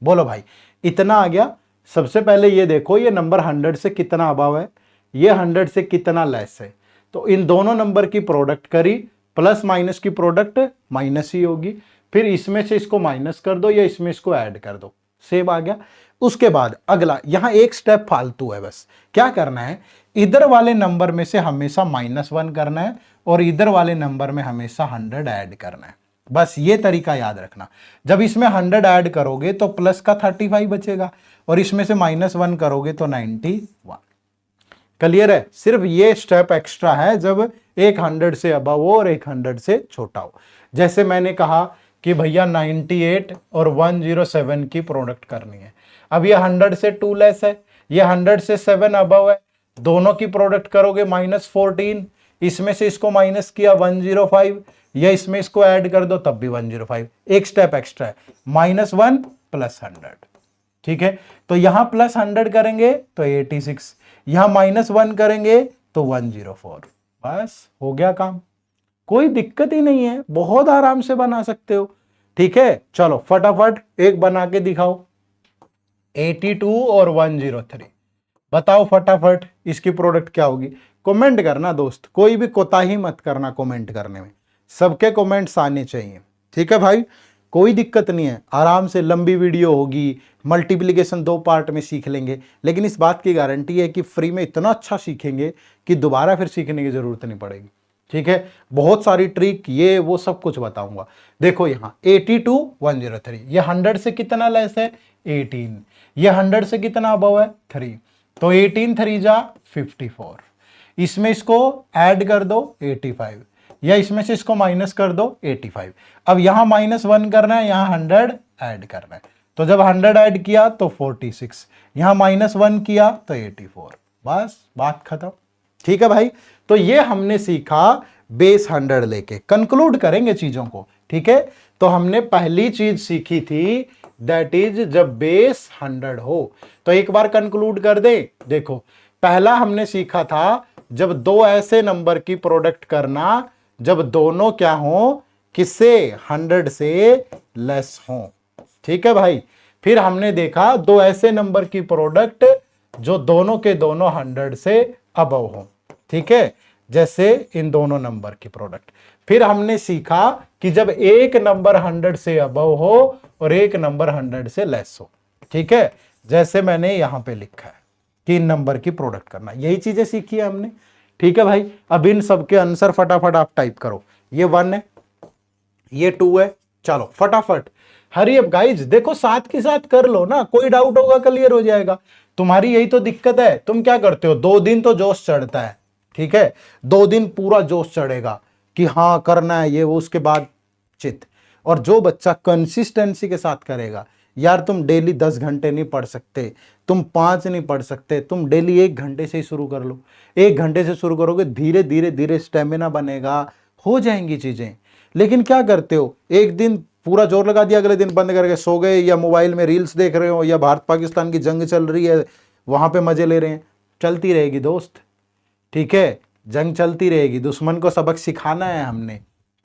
बोलो भाई इतना आ गया। सबसे पहले ये देखो ये नंबर 100 से कितना अबव है, ये 100 से कितना लेस है। तो इन दोनों नंबर की प्रोडक्ट करी, प्लस माइनस की प्रोडक्ट माइनस ही होगी। फिर इसमें से इसको माइनस कर दो या इसमें इसको ऐड कर दो, सेम आ गया। उसके बाद अगला, यहां एक स्टेप फालतू है, बस क्या करना है, इधर वाले नंबर में से हमेशा -1 करना है और इधर वाले नंबर में हमेशा 100 ऐड करना है। बस ये तरीका याद रखना। जब इसमें 100 ऐड करोगे तो प्लस का 35 बचेगा और इसमें से -1 करोगे तो 91। क्लियर है? सिर्फ ये स्टेप एक्स्ट्रा है जब एक 100 से अबव हो और एक 100 से छोटा हो। जैसे मैंने कहा कि भैया 98 और 107 की प्रोडक्ट करनी है। अब ये 100 से 2 लेस है, ये 100 से 7 अबव है, दोनों की प्रोडक्ट करोगे -14, इसमें से इसको माइनस किया 105 या इसमें इसको ऐड कर दो तब भी 105। एक स्टेप एक्स्ट्रा है, -1 + 100। ठीक है, तो यहां +100 करेंगे तो 86, यहां -1 करेंगे तो 104। बस हो गया काम, कोई दिक्कत ही नहीं है, बहुत आराम से बना सकते हो। ठीक है, चलो फटाफट एक बना के दिखाओ। 82 और 103 बताओ फटाफट इसकी प्रोडक्ट क्या होगी। कमेंट करना दोस्त, कोई भी कोताही मत करना कमेंट करने में, सबके कमेंट्स आने चाहिए। ठीक है भाई, कोई दिक्कत नहीं है, आराम से लंबी वीडियो होगी, मल्टीप्लिकेशन 2 पार्ट में सीख लेंगे, लेकिन इस बात की गारंटी है कि फ्री में इतना अच्छा सीखेंगे कि दोबारा फिर सीखने की जरूरत नहीं पड़ेगी। ठीक है, बहुत सारी ट्रिक ये वो सब कुछ बताऊंगा। देखो यहाँ 82 103, ये 100 से कितना लेस है 18, ये 100 से कितना अबव है 3, तो 18 3 जा 54, इसमें इसको ऐड कर दो 85 या इसमें से इसको माइनस कर दो 85। अब यहां -1 करना है, यहां 100 ऐड करना है, तो जब 100 ऐड किया तो 46, यहां -1 किया तो 84। बस बात खत्म। ठीक है भाई, तो ये हमने सीखा बेस 100 लेके। कंक्लूड करेंगे चीजों को। ठीक है, तो हमने पहली चीज सीखी थी दैट इज जब बेस 100 हो। तो एक बार कंक्लूड कर दे। देखो पहला हमने सीखा था जब दो ऐसे नंबर की प्रोडक्ट करना जब दोनों क्या हो, किससे 100 से लेस हो। ठीक है भाई, फिर हमने देखा दो ऐसे नंबर की प्रोडक्ट जो दोनों के दोनों 100 से अबव हो। ठीक है, जैसे इन दोनों नंबर की प्रोडक्ट। फिर हमने सीखा कि जब एक नंबर 100 से अबव हो और एक नंबर 100 से लेस हो। ठीक है, जैसे मैंने यहां पे लिखा है कि इन नंबर की प्रोडक्ट करना, यही चीजें सीखी है हमने। ठीक है भाई, अब इन सबके आंसर फटाफट आप टाइप करो। ये 1 है, ये 2 है, चलो फटाफट हरी अप गाइज। देखो साथ के साथ कर लो ना, कोई डाउट होगा क्लियर हो जाएगा। तुम्हारी यही तो दिक्कत है, तुम क्या करते हो 2 दिन तो जोश चढ़ता है। ठीक है, 2 दिन पूरा जोश चढ़ेगा कि हाँ करना है ये वो, उसके बाद चित। और जो बच्चा कंसिस्टेंसी के साथ करेगा, यार तुम डेली 10 घंटे नहीं पढ़ सकते, तुम 5 नहीं पढ़ सकते, तुम डेली 1 घंटे से ही शुरू कर लो। 1 घंटे से शुरू करोगे, धीरे धीरे धीरे स्टेमिना बनेगा, हो जाएंगी चीजें। लेकिन क्या करते हो, एक दिन पूरा जोर लगा दिया, अगले दिन बंद करके सो गए, या मोबाइल में रील्स देख रहे हो, या भारत पाकिस्तान की जंग चल रही है वहां पे मजे ले रहे हैं। चलती रहेगी दोस्त। ठीक है, जंग चलती रहेगी, दुश्मन को सबक सिखाना है हमने।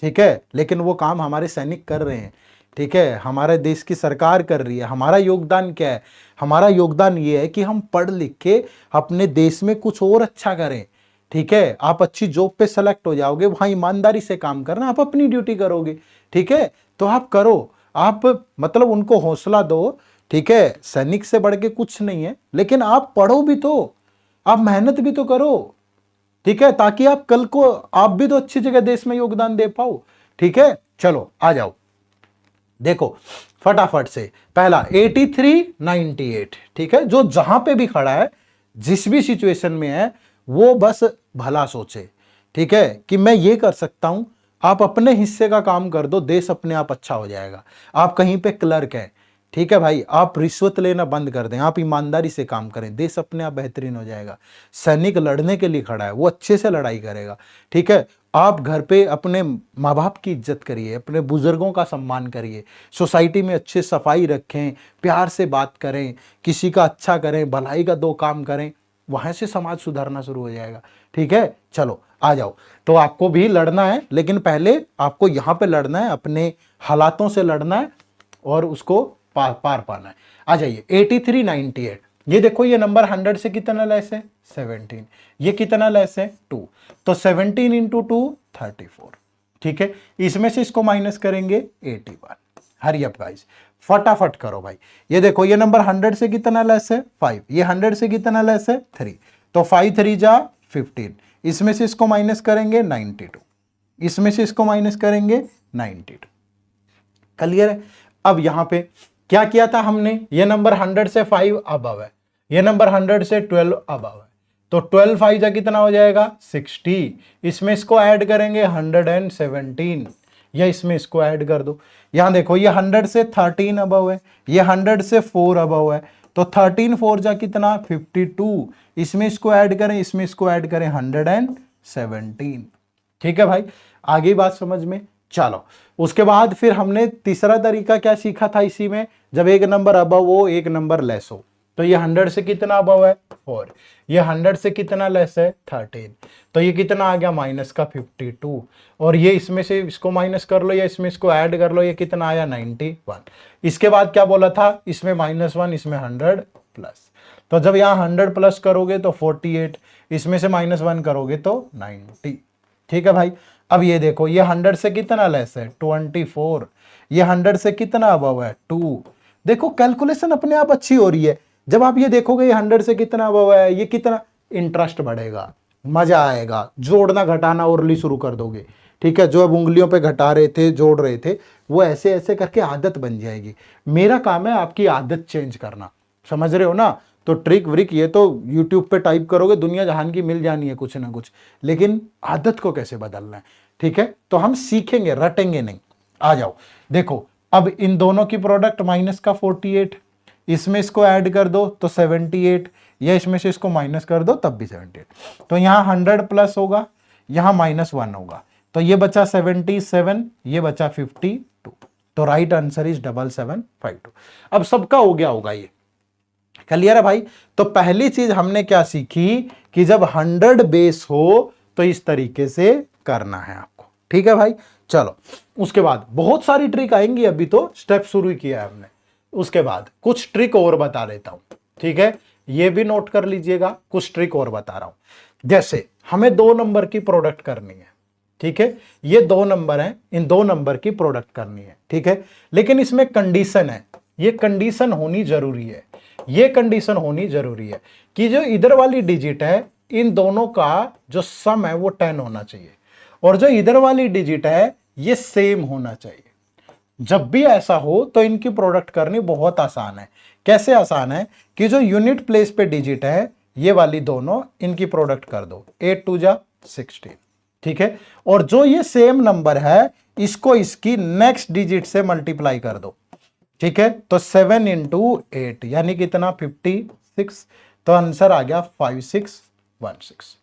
ठीक है, लेकिन वो काम हमारे सैनिक कर रहे हैं। ठीक है, हमारे देश की सरकार कर रही है। हमारा योगदान क्या है? हमारा योगदान ये है कि हम पढ़ लिख के अपने देश में कुछ और अच्छा करें। ठीक है, आप अच्छी जॉब पे सेलेक्ट हो जाओगे, वहां ईमानदारी से काम करना, आप अपनी ड्यूटी करोगे। ठीक है, तो आप करो, आप मतलब उनको हौसला दो। ठीक है, सैनिक से बढ़ के कुछ नहीं है, लेकिन आप पढ़ो भी तो, आप मेहनत भी तो करो। ठीक है, ताकि आप कल को आप भी तो अच्छी जगह देश में योगदान दे पाओ। ठीक है, चलो आ जाओ, देखो फटाफट से। पहला 83 98। ठीक है, जो जहां पे भी खड़ा है, जिस भी सिचुएशन में है, वो बस भला सोचे। ठीक है, कि मैं ये कर सकता हूं, आप अपने हिस्से का काम कर दो, देश अपने आप अच्छा हो जाएगा। आप कहीं पे क्लर्क है, ठीक है भाई, आप रिश्वत लेना बंद कर दें, आप ईमानदारी से काम करें, देश अपने आप बेहतरीन हो जाएगा। सैनिक लड़ने के लिए खड़ा है, वो अच्छे से लड़ाई करेगा। ठीक है, आप घर पे अपने माँ बाप की इज्जत करिए, अपने बुजुर्गों का सम्मान करिए, सोसाइटी में अच्छे सफाई रखें, प्यार से बात करें, किसी का अच्छा करें, भलाई का दो काम करें, वहां से समाज सुधरना शुरू हो जाएगा। ठीक है, चलो आ जाओ। तो आपको भी लड़ना है, लेकिन पहले आपको यहां पे लड़ना है, अपने हालातों से लड़ना है और उसको पार पाना है। आ जाइए 8398, ये देखो ये नंबर 100 से कितना लेस है 17, ये कितना लेस है 2, तो 17 इंटू 2 34। ठीक है, इसमें से इसको माइनस करेंगे 81। हरी अप गाइस, फटाफट करो भाई। ये देखो ये नंबर 100 से कितना लेस है 5, ये 100 से कितना लेस है 3, तो 5 3 जा 15, इसमें से इसको माइनस करेंगे 92, इसमें से इसको माइनस करेंगे 92। क्लियर है। अब यहां पे क्या किया था हमने, ये नंबर 100 से 5 अबव है, ये नंबर 100 से 12 अबव है, तो 12 5 जा कितना हो जाएगा 60, इसमें इसको ऐड करेंगे 117, या इसमें इसको ऐड कर दो। यहां देखो ये 100 से 13 अबव है, ये 100 से 4 अबव है, तो 13 4 जा कितना 52, इसमें इसको ऐड करें, इसमें इसको ऐड करें 117। ठीक है भाई, आगे बात समझ में। चलो उसके बाद फिर हमने तीसरा तरीका क्या सीखा था इसी में, जब एक नंबर अबव हो एक नंबर लेस हो, तो ये 100 से कितना अबव है 4, ये 100 से कितना लेस है 13, तो ये कितना आ गया माइनस का 52, और ये इसमें से इसको माइनस कर लो या इसमें इसको ऐड कर लो, ये कितना आया 91। इसके बाद क्या बोला था, इसमें -1, इसमें 100 प्लस, तो जब यहाँ 100 प्लस करोगे तो 48, इसमें से -1 करोगे तो 90। ठीक है भाई, अब ये देखो ये 100 से कितना लेस है 24, ये 100 से कितना अबव है 2। देखो कैलकुलेशन अपने आप अच्छी हो रही है। जब आप ये देखोगे ये 100 से कितना अबव है, ये कितना, इंटरेस्ट बढ़ेगा, मजा आएगा, जोड़ना घटाना ओरली शुरू कर दोगे। ठीक है, जो अब उंगलियों पे घटा रहे थे जोड़ रहे थे, वो ऐसे ऐसे करके आदत बन जाएगी। मेरा काम है आपकी आदत चेंज करना, समझ रहे हो ना। तो ट्रिक व्रिक ये तो यूट्यूब पे टाइप करोगे दुनिया जहान की मिल जानी है कुछ ना कुछ, लेकिन आदत को कैसे बदलना है, ठीक है, तो हम सीखेंगे, रटेंगे नहीं। आ जाओ देखो, अब इन दोनों की प्रोडक्ट माइनस का 48, इसमें इसको ऐड कर दो तो 78, या इसमें से इसको माइनस कर दो तब भी 78, तो यहाँ 100 प्लस होगा, यहाँ -1 होगा, तो ये बचा 77, ये बचा 52, तो राइट आंसर इज 7752। अब सबका हो गया होगा ये, क्लियर है भाई। तो पहली चीज हमने क्या सीखी कि जब 100 बेस हो तो इस तरीके से करना है आपको। ठीक है भाई, चलो उसके बाद बहुत सारी ट्रिक आएंगी, अभी तो स्टेप शुरू किया है हमने। उसके बाद कुछ ट्रिक और बता देता हूं, ठीक है, ये भी नोट कर लीजिएगा, कुछ ट्रिक और बता रहा हूं। जैसे हमें 2 नंबर की प्रोडक्ट करनी है, ठीक है, ये 2 नंबर हैं, इन 2 नंबर की प्रोडक्ट करनी है, ठीक है, लेकिन इसमें कंडीशन है, ये कंडीशन होनी जरूरी है, ये कंडीशन होनी जरूरी है कि जो इधर वाली डिजिट है इन दोनों का जो सम है वो 10 होना चाहिए, और जो इधर वाली डिजिट है ये सेम होना चाहिए। जब भी ऐसा हो तो इनकी प्रोडक्ट करनी बहुत आसान है। कैसे आसान है कि जो यूनिट प्लेस पे डिजिट है ये वाली दोनों, इनकी प्रोडक्ट कर दो, 8 2 जा 16, ठीक है, और जो ये सेम नंबर है इसको इसकी नेक्स्ट डिजिट से मल्टीप्लाई कर दो, ठीक है, तो 7 इंटू 8 यानी कितना 56, तो आंसर आ गया 5616।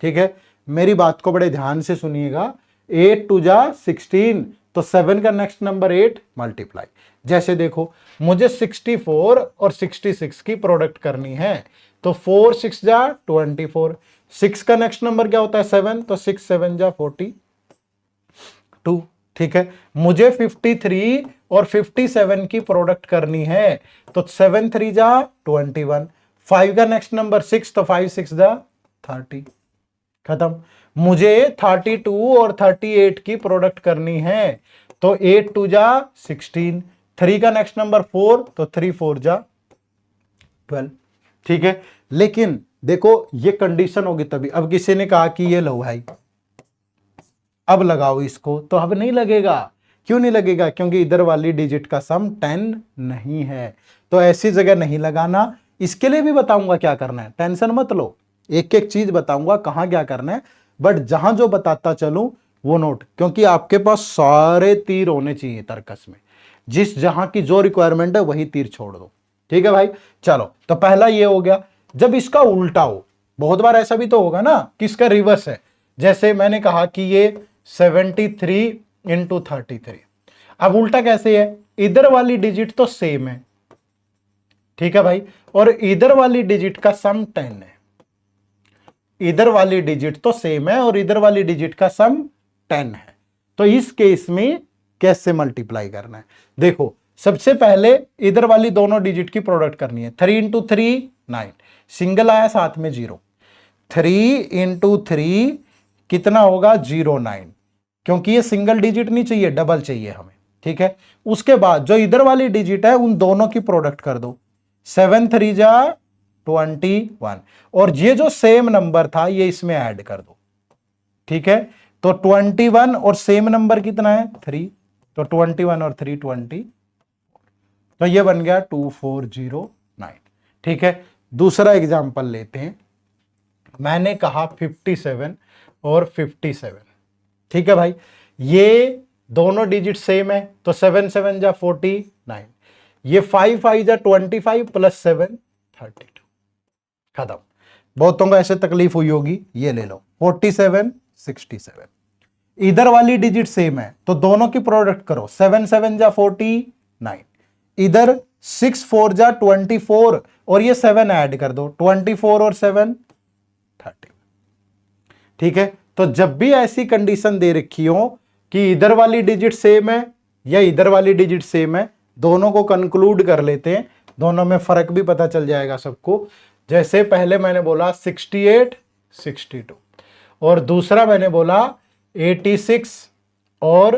ठीक है, मेरी बात को बड़े ध्यान से सुनिएगा, 8 2 जा 16, तो 7 का नेक्स्ट नंबर 8 मल्टीप्लाई। जैसे देखो मुझे 64 और 66 की प्रोडक्ट करनी है, तो 4 6 जा 24, 6 का नेक्स्ट नंबर क्या होता है 7, तो 6 7 जा 42। ठीक है, मुझे 53 और 57 की प्रोडक्ट करनी है, तो 7 3 जा 21, 5 का नेक्स्ट नंबर 6, तो 5 6 जा 30, खत्म। मुझे 32 और 38 की प्रोडक्ट करनी है, तो 8 2 जा 16, 3 का नेक्स्ट नंबर 4, तो 3 4 जा 12। ठीक है, लेकिन देखो ये कंडीशन होगी तभी। अब किसी ने कहा कि ये लो भाई अब लगाओ इसको, तो अब नहीं लगेगा। क्यों नहीं लगेगा? क्योंकि इधर वाली डिजिट का सम 10 नहीं है, तो ऐसी जगह नहीं लगाना। इसके लिए भी बताऊंगा क्या करना है, टेंशन मत लो, एक एक चीज बताऊंगा कहां क्या करना है, बट जहां जो बताता चलूं वो नोट, क्योंकि आपके पास सारे तीर होने चाहिए तर्कस में। जिस जहां की जो रिक्वायरमेंट है वही तीर छोड़ दो। ठीक है भाई, चलो तो पहला ये हो गया। जब इसका उल्टा हो, बहुत बार ऐसा भी तो होगा ना कि इसका रिवर्स है, जैसे मैंने कहा कि ये 73 इंटू 33। अब उल्टा कैसे है, इधर वाली डिजिट तो सेम है, ठीक है भाई, और इधर वाली डिजिट का सम 10 है। इधर वाली डिजिट तो सेम है और इधर वाली डिजिट का सम 10 है। तो इस केस में कैसे मल्टीप्लाई करना है, देखो सबसे पहले इधर वाली दोनों डिजिट की प्रोडक्ट करनी है। 3 इंटू 3 9, सिंगल आया साथ में 0, 3 इंटू 3 कितना होगा 09, क्योंकि ये सिंगल डिजिट नहीं चाहिए, डबल चाहिए हमें। ठीक है, उसके बाद जो इधर वाली डिजिट है उन दोनों की प्रोडक्ट कर दो, 7 3 जा 21, और ये जो सेम नंबर था ये इसमें ऐड कर दो। ठीक है, तो 21 और सेम नंबर कितना है 3, तो 21 और 3 20, तो ये बन गया 2409। ठीक है, दूसरा एग्जांपल लेते हैं। मैंने कहा 57 और 57। ठीक है भाई, ये दोनों डिजिट सेम है, तो 7 7 जा 49, ये 5 5 जा 25 प्लस 7 32, खत्म। बहुतों को ऐसे तकलीफ हुई होगी, ये ले लो 47 67। इधर वाली डिजिट सेम है तो दोनों की प्रोडक्ट करो, 7 7 जा 49, इधर 6 4 जा 24 और ये 7 ऐड कर दो, 24 और 7 30। ठीक है, तो जब भी ऐसी कंडीशन दे रखी हो कि इधर वाली डिजिट सेम है या इधर वाली डिजिट सेम है, दोनों को कंक्लूड कर लेते हैं, दोनों में फर्क भी पता चल जाएगा सबको। जैसे पहले मैंने बोला 68 62 और दूसरा मैंने बोला 86 और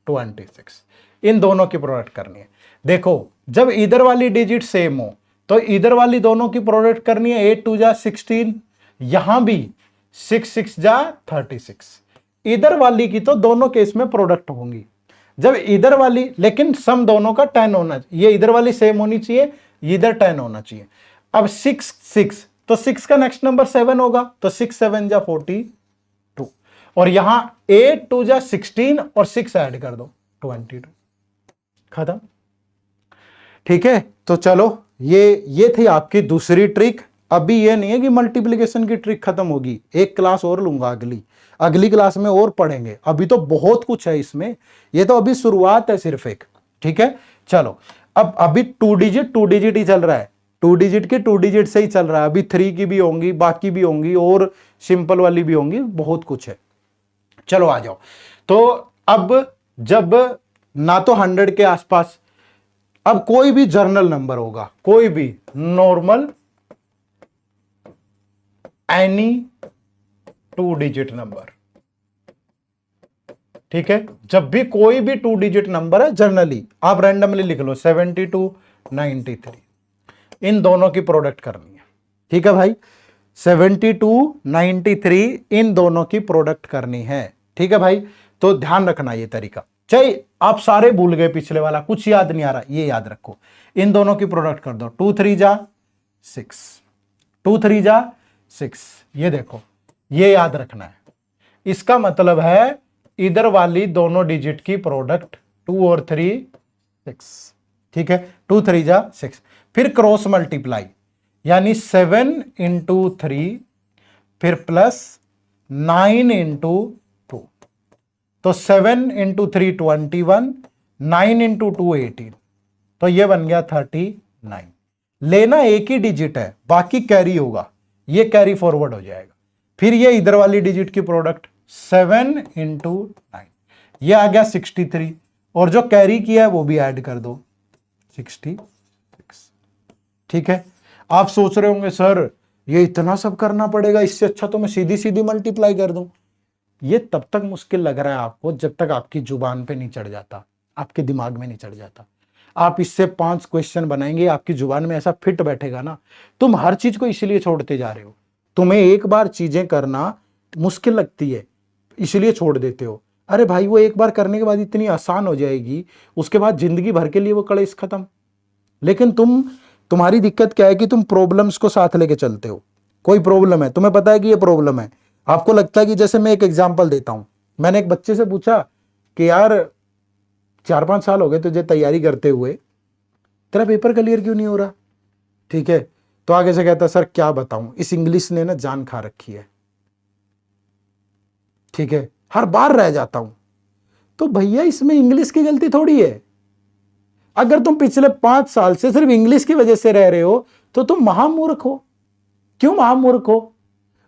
26, इन दोनों की प्रोडक्ट करनी है। देखो जब इधर वाली डिजिट सेम हो तो इधर वाली दोनों की प्रोडक्ट करनी है, 8 2 जा 16, यहां भी 6 6 जा 36, इधर वाली की तो दोनों केस में प्रोडक्ट होंगी। जब इधर वाली, लेकिन सम दोनों का 10 होना चाहिए, ये इधर वाली सेम होनी चाहिए, इधर 10 होना चाहिए। अब 6 6, तो 6 का नेक्स्ट नंबर 7 होगा, तो 6 7 जा 42, और यहां 8 2 जा 16 और 6 ऐड कर दो 22, खत्म। ठीक है, तो चलो ये थी आपकी दूसरी ट्रिक। अभी ये नहीं है कि मल्टीप्लिकेशन की ट्रिक खत्म होगी, एक क्लास और लूंगा, अगली क्लास में और पढ़ेंगे, अभी तो बहुत कुछ है इसमें, ये तो अभी शुरुआत है सिर्फ एक। ठीक है, चलो अब अभी 2 डिजिट ही चल रहा है, 2 डिजिट के 2 डिजिट से ही चल रहा है, अभी 3 की भी होंगी, बाकी भी होंगी और सिंपल वाली भी होंगी, बहुत कुछ है। चलो आ जाओ, तो अब जब ना तो 100 के आसपास, अब कोई भी जर्नल नंबर होगा, कोई भी नॉर्मल एनी 2 डिजिट नंबर, ठीक है, जब भी कोई भी 2 डिजिट नंबर है जनरली आप रैंडमली लिख लो 72 93, इन दोनों की प्रोडक्ट करनी है। ठीक है भाई, 72 93 इन दोनों की प्रोडक्ट करनी है। ठीक है भाई, तो ध्यान रखना ये तरीका, चाहे आप सारे भूल गए, पिछले वाला कुछ याद नहीं आ रहा, ये याद रखो, इन दोनों की प्रोडक्ट कर दो, 2 3 जा 6, 2 3 जा 6, ये देखो, ये याद रखना है। इसका मतलब है इधर वाली दोनों डिजिट की प्रोडक्ट 2 और 3 6, ठीक है, 2 3 जा 6, फिर क्रॉस मल्टीप्लाई, यानी 7 इंटू 3 फिर प्लस 9 इंटू 2, तो 7 इंटू 3 21, 9 इंटू 2 18, तो ये बन गया 39। लेना एक ही डिजिट है, बाकी कैरी होगा, ये कैरी फॉरवर्ड हो जाएगा। फिर ये इधर वाली डिजिट की प्रोडक्ट 7 इंटू 9, ये आ गया 63, और जो कैरी किया है वो भी ऐड कर दो 66। ठीक है, आप सोच रहे होंगे सर ये इतना सब करना पड़ेगा, इससे अच्छा तो मैं सीधी सीधी मल्टीप्लाई कर दूं। ये तब तक मुश्किल लग रहा है आपको जब तक आपकी जुबान पे नहीं चढ़ जाता, आपके दिमाग में नहीं चढ़ जाता। आप इससे 5 क्वेश्चन बनाएंगे, आपकी जुबान में ऐसा फिट बैठेगा ना, तुम हर चीज को इसलिए छोड़ते जा रहे हो। तुम्हें एक बार चीजें करना मुश्किल लगती है इसलिए छोड़ देते हो। अरे भाई, वो एक बार करने के बाद इतनी आसान हो जाएगी, उसके बाद जिंदगी भर के लिए वो कलेश खत्म। लेकिन तुम्हारी दिक्कत क्या है कि तुम प्रॉब्लम्स को साथ लेके चलते हो। कोई प्रॉब्लम है, तुम्हें पता है कि ये प्रॉब्लम है, आपको लगता है कि, जैसे मैं एक एग्जांपल देता हूं, मैंने एक बच्चे से पूछा कि यार 4-5 साल हो गए तुझे तैयारी करते हुए, तेरा पेपर क्लियर क्यों नहीं हो रहा? ठीक है, तो आगे से कहता सर क्या बताऊं, इस इंग्लिश ने ना जान खा रखी है। ठीक है, हर बार रह जाता हूं। तो भैया इसमें इंग्लिश की गलती थोड़ी है। अगर तुम पिछले 5 साल से सिर्फ इंग्लिश की वजह से रह रहे हो तो तुम महामूर्ख हो। क्यों महामूर्ख हो?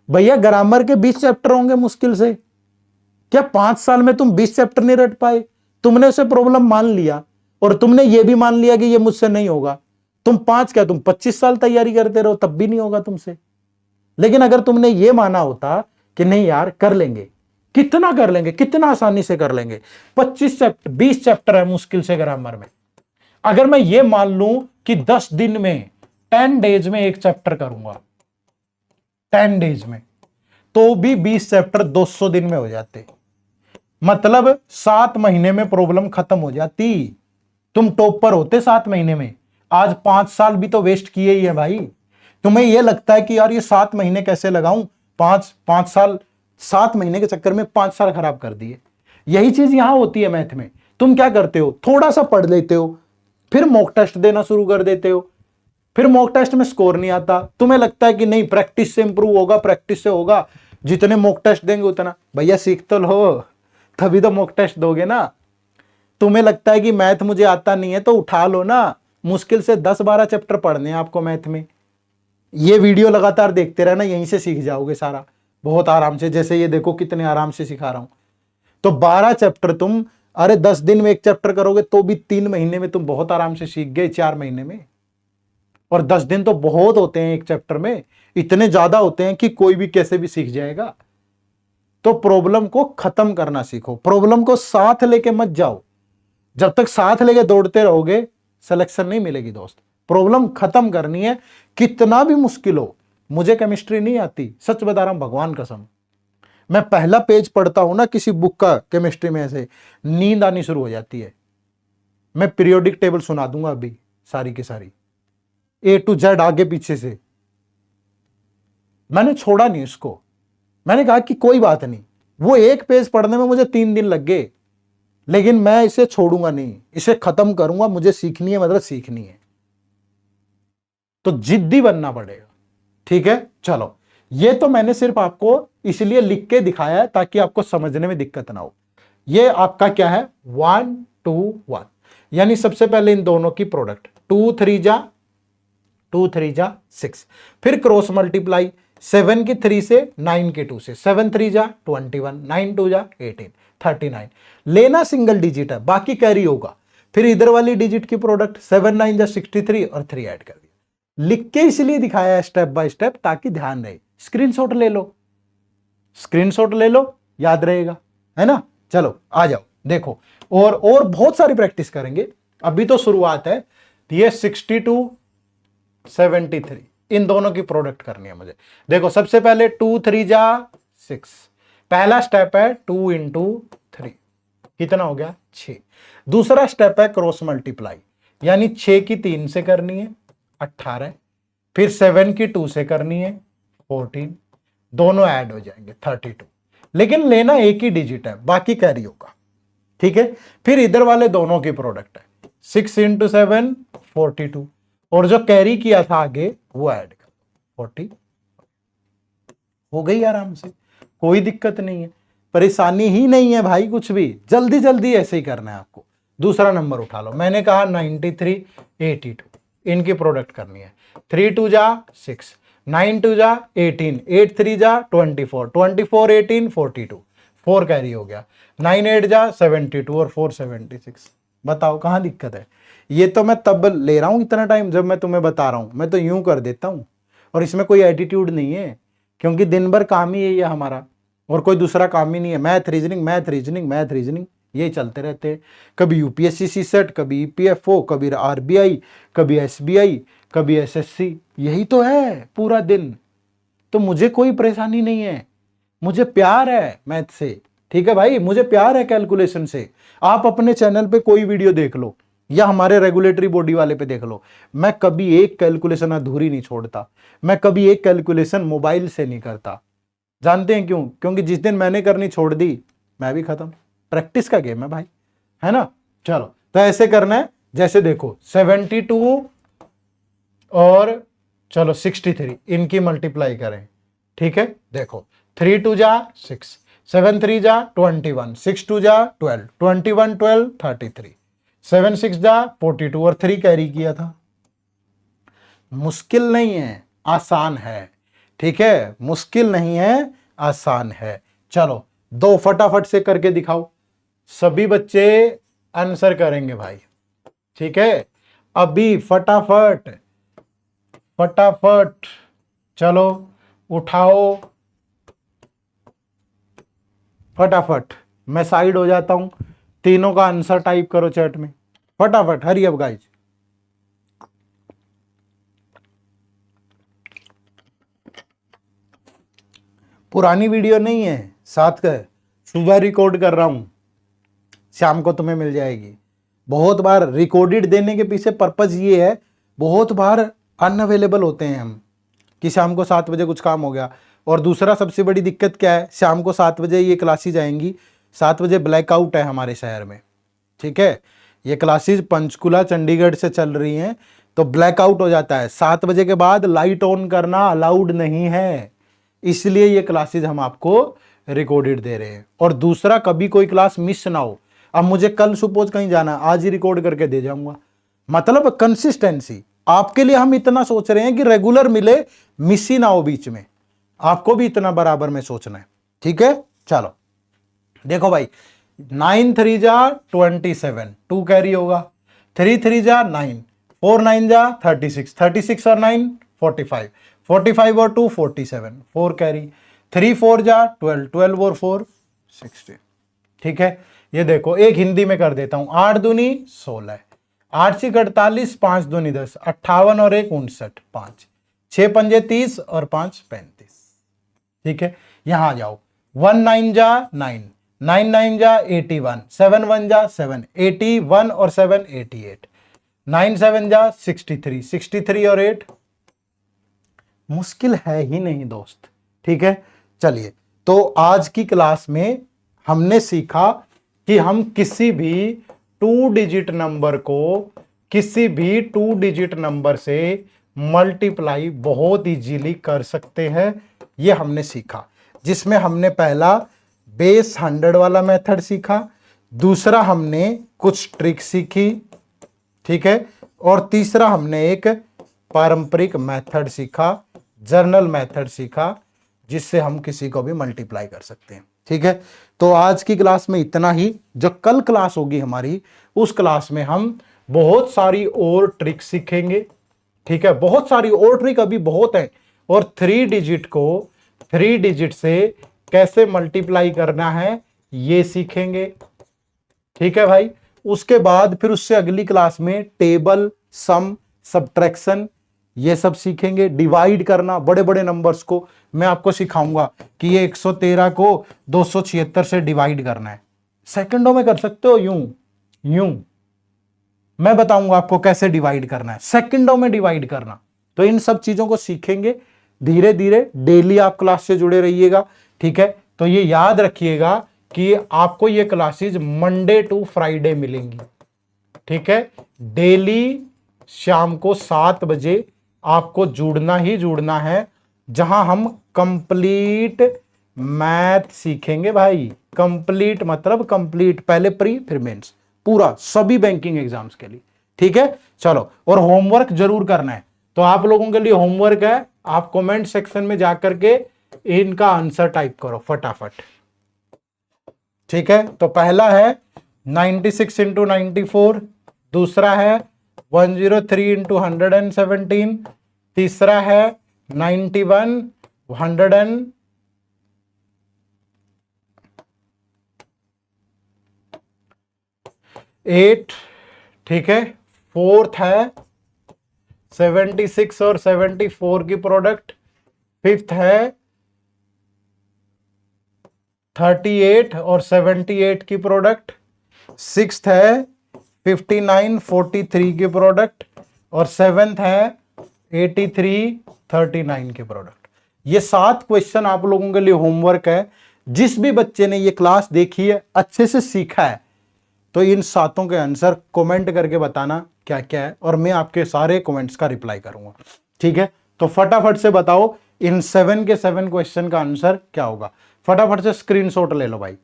भैया ग्रामर के 20 चैप्टर होंगे मुश्किल से, क्या 5 साल में तुम 20 चैप्टर नहीं रट पाए? तुमने उसे प्रॉब्लम मान लिया और तुमने ये भी मान लिया कि ये मुझसे नहीं होगा। तुम 25 साल तैयारी करते रहो तब भी नहीं होगा तुमसे। लेकिन अगर तुमने ये माना होता कि नहीं यार कर लेंगे, कितना कर लेंगे, कितना आसानी से कर लेंगे, 25 चैप्टर 20 चैप्टर है मुश्किल से ग्रामर में, अगर मैं ये मान लूं कि 10 दिन में 10 डेज में एक चैप्टर करूंगा, 10 डेज में, तो भी 20 चैप्टर 200 दिन में हो जाते, मतलब 7 महीने में प्रॉब्लम खत्म हो जाती। तुम टॉपर होते 7 महीने में। आज 5 साल भी तो वेस्ट किए ही है भाई। तुम्हें यह लगता है कि यार ये 7 महीने कैसे लगाऊं, 5 साल, 7 महीने के चक्कर में 5 साल खराब कर दिए। यही चीज यहां होती है मैथ में। तुम क्या करते हो, थोड़ा सा पढ़ लेते हो, फिर मॉक टेस्ट देना शुरू कर देते हो, फिर मॉक टेस्ट में स्कोर नहीं आता, तुम्हें लगता है कि नहीं प्रैक्टिस से इंप्रूव होगा, प्रैक्टिस से होगा, जितने मॉक टेस्ट देंगे उतना। भैया सीख तो लो, तभी तो मॉक टेस्ट दोगे ना। तुम्हें लगता है कि मैथ मुझे आता नहीं है तो उठा लो ना, मुश्किल से 10-12 चैप्टर पढ़ने हैं आपको मैथ में। ये वीडियो लगातार देखते रहना, यहीं से सीख जाओगे सारा, बहुत आराम से। जैसे ये देखो कितने आराम से सिखा रहा हूं। तो 12 चैप्टर तुम, अरे 10 दिन में एक चैप्टर करोगे तो भी 3 महीने में तुम बहुत आराम से सीख गए, 4 महीने में। और 10 दिन तो बहुत होते हैं एक चैप्टर में, इतने ज्यादा होते हैं कि कोई भी कैसे भी सीख जाएगा। तो प्रॉब्लम को खत्म करना सीखो, प्रॉब्लम को साथ लेके मत जाओ। जब तक साथ लेके दौड़ते रहोगे सिलेक्शन नहीं मिलेगी दोस्त। प्रॉब्लम खत्म करनी है, कितना भी मुश्किल हो। मुझे केमिस्ट्री नहीं आती, सच बता रहा हूं भगवान कसम। मैं पहला पेज पढ़ता हूं ना किसी बुक का केमिस्ट्री में, ऐसे नींद आनी शुरू हो जाती है। मैं पीरियोडिक टेबल सुना दूंगा अभी सारी की सारी, A to Z आगे पीछे से। मैंने छोड़ा नहीं उसको, मैंने कहा कि कोई बात नहीं, वो एक पेज पढ़ने में मुझे 3 दिन लग गए, लेकिन मैं इसे छोड़ूंगा नहीं, इसे खत्म करूंगा। मुझे सीखनी है, मतलब सीखनी है। तो जिद्दी बनना पड़ेगा। ठीक है, चलो ये तो मैंने सिर्फ आपको इसलिए लिख के दिखाया है ताकि आपको समझने में दिक्कत ना हो। ये आपका क्या है, 1 2 1, यानी सबसे पहले इन दोनों की प्रोडक्ट, 2 3 जा 6, फिर क्रॉस मल्टीप्लाई 7 की 3 से, 9 की 2 से, 7 3 जा 21, 9 2 जा 18, 39। लेना सिंगल डिजिट है, बाकी कैरी होगा। फिर इधर वाली डिजिट की प्रोडक्ट 7 9 जा 63 और 3 ऐड कर दिया। लिख के इसलिए दिखाया है स्टेप बाय स्टेप ताकि ध्यान रहे। स्क्रीनशॉट ले लो, स्क्रीनशॉट ले लो, याद रहेगा, है ना। चलो आ जाओ, देखो और बहुत सारी प्रैक्टिस करेंगे, अभी तो शुरुआत है। ये 62 73 इन दोनों की प्रोडक्ट करनी है मुझे। देखो सबसे पहले 2 3 जा 6, पहला स्टेप है 2 इंटू 3, कितना हो गया 6। दूसरा स्टेप है क्रॉस मल्टीप्लाई, यानी 6 की 3 से करनी है 18, फिर 7 की 2 से करनी है 14, दोनों ऐड हो जाएंगे 32। लेकिन लेना एक ही डिजिट है, बाकी कैरी होगा। ठीक है, फिर इधर वाले दोनों की प्रोडक्ट है 6 इंटू 7 42, और जो कैरी किया था आगे वो ऐड कर 40, हो गई आराम से, कोई दिक्कत नहीं है, परेशानी ही नहीं है भाई कुछ भी। जल्दी जल्दी ऐसे ही करना है आपको। दूसरा नंबर उठा लो, मैंने कहा 93 82, इनकी प्रोडक्ट करनी है। 3 2 जा 6, 9 2 जा 18, 8 3 जा 24, 24 18 42, 4 कैरी हो गया, 9 8 जा 72 और 4 76। बताओ कहाँ दिक्कत है। ये तो मैं तब ले रहा हूं इतना टाइम जब मैं तुम्हें बता रहा हूं, मैं तो यूं कर देता हूं, और इसमें कोई एटीट्यूड नहीं है, क्योंकि दिन भर काम ही यही है हमारा, और कोई दूसरा काम ही नहीं है। Math reasoning math reasoning math reasoning यही चलते रहते हैं। कभी यूपीएससी सीसेट, कभी ईपीएफओ, कभी आरबीआई, कभी एसबीआई, कभी एसएससी, यही तो है पूरा दिन। तो मुझे कोई परेशानी नहीं है, मुझे प्यार है मैथ से। ठीक है भाई, मुझे प्यार है कैलकुलेशन से। आप अपने चैनल पे कोई वीडियो देख लो या हमारे रेगुलेटरी बॉडी वाले पे देख लो, मैं कभी एक कैलकुलेशन अधूरी नहीं छोड़ता, मैं कभी एक कैलकुलेशन मोबाइल से नहीं करता। जानते हैं क्यों? क्योंकि जिस दिन मैंने करनी छोड़ दी मैं भी खत्म। प्रैक्टिस का गेम है भाई, है ना। चलो तो ऐसे करना है, जैसे देखो 72 और चलो 63 इनकी मल्टीप्लाई करें। ठीक है, देखो 3 2 जा 6, 7 3 जा 21, 6 2 जा 12, 21 12 33, 7 6 जा 42 और 3 कैरी किया था। मुश्किल नहीं है, आसान है। ठीक है, मुश्किल नहीं है, आसान है। चलो दो फटाफट से करके दिखाओ, सभी बच्चे आंसर करेंगे भाई। ठीक है, अभी फटाफट फटाफट, चलो उठाओ फटाफट। मैं साइड हो जाता हूं, तीनों का आंसर टाइप करो चैट में फटाफट, हरी अप गाइज। पुरानी वीडियो नहीं है, साथ का सुबह रिकॉर्ड कर रहा हूं, शाम को तुम्हें मिल जाएगी। बहुत बार रिकॉर्डेड देने के पीछे पर्पज ये है, बहुत बार अनअवेलेबल होते हैं हम कि शाम को 7 बजे कुछ काम हो गया। और दूसरा सबसे बड़ी दिक्कत क्या है, शाम को 7 बजे ये क्लासेज आएंगी, 7 बजे ब्लैकआउट है हमारे शहर में। ठीक है, ये क्लासेज पंचकुला चंडीगढ़ से चल रही हैं, तो ब्लैकआउट हो जाता है। 7 बजे के बाद लाइट ऑन करना अलाउड नहीं है, इसलिए ये क्लासेज हम आपको रिकॉर्डेड दे रहे हैं। और दूसरा, कभी कोई क्लास मिस ना हो। अब मुझे कल सपोज कहीं जाना, आज ही रिकॉर्ड करके दे जाऊंगा। मतलब कंसिस्टेंसी, आपके लिए हम इतना सोच रहे हैं कि रेगुलर मिले, मिस ही ना हो बीच में। आपको भी इतना बराबर में सोचना है। ठीक है, चलो देखो भाई, 9 3 जा 27, 2 कैरी होगा। 3 3 जा 9, 4 9 जा 36, 36 और 9 45, 45 और 2 47, 4 कैरी। 3 4 जा 12, 12 और 4 16। ठीक है, ये देखो एक हिंदी में कर देता हूं, 8 दूनी 16, 8 6 48, 5 दूनी 10, 58 और 1 59, 5 6 पंजे 30 और 5 35। ठीक है, यहां आ जाओ, 1 9 जा 9, 9 9 जा 81, 7 1 जा 7, 81 और 7 88, 9 7 जा 63, 63 और 8। मुश्किल है ही नहीं दोस्त। ठीक है, चलिए तो आज की क्लास में हमने सीखा कि हम किसी भी 2 डिजिट नंबर को किसी भी 2 डिजिट नंबर से मल्टीप्लाई बहुत इजीली कर सकते हैं। ये हमने सीखा, जिसमें हमने पहला बेस 100 वाला मेथड सीखा, दूसरा हमने कुछ ट्रिक सीखी। ठीक है, और तीसरा हमने एक पारंपरिक मेथड सीखा, जर्नल मेथड सीखा, जिससे हम किसी को भी मल्टीप्लाई कर सकते हैं। ठीक है, तो आज की क्लास में इतना ही। जो कल क्लास होगी हमारी, उस क्लास में हम बहुत सारी और ट्रिक सीखेंगे। ठीक है, बहुत सारी और ट्रिक अभी बहुत है। और 3 डिजिट को 3 डिजिट से कैसे मल्टीप्लाई करना है ये सीखेंगे। ठीक है भाई, उसके बाद फिर उससे अगली क्लास में टेबल, सम, सब्ट्रैक्शन ये सब सीखेंगे। डिवाइड करना बड़े बड़े नंबर्स को मैं आपको सिखाऊंगा कि ये 113 को 276 से डिवाइड करना है। सेकंडों में कर सकते हो, यूं मैं बताऊंगा आपको कैसे डिवाइड करना है, सेकंडों में डिवाइड करना। तो इन सब चीजों को सीखेंगे धीरे धीरे। डेली आप क्लास से जुड़े रहिएगा। ठीक है, तो ये याद रखिएगा कि आपको ये क्लासेस मंडे टू फ्राइडे मिलेंगी। ठीक है, डेली शाम को 7 बजे आपको जुड़ना ही जुड़ना है, जहां हम कंप्लीट मैथ सीखेंगे भाई। कंप्लीट मतलब कंप्लीट, पहले प्री फिर मेंस, पूरा सभी बैंकिंग एग्जाम्स के लिए। ठीक है, चलो और होमवर्क जरूर करना है। तो आप लोगों के लिए होमवर्क है, आप कमेंट सेक्शन में जाकर के इनका आंसर टाइप करो फटाफट। ठीक है, तो पहला है 96 इंटू 94, दूसरा है 103 इंटू 117, तीसरा है 91 108। ठीक है, फोर्थ है 76 और 74 की प्रोडक्ट, फिफ्थ है 38 और 78 की प्रोडक्ट, सिक्स्थ है 59 43 की प्रोडक्ट, और सेवेंथ है 83 39 की प्रोडक्ट। ये 7 क्वेश्चन आप लोगों के लिए होमवर्क है। जिस भी बच्चे ने ये क्लास देखी है, अच्छे से सीखा है, तो इन सातों के आंसर कमेंट करके बताना क्या क्या है, और मैं आपके सारे कमेंट्स का रिप्लाई करूंगा। ठीक है, तो फटाफट से बताओ इन 7 के 7 क्वेश्चन का आंसर क्या होगा। फटाफट से स्क्रीनशॉट ले लो भाई,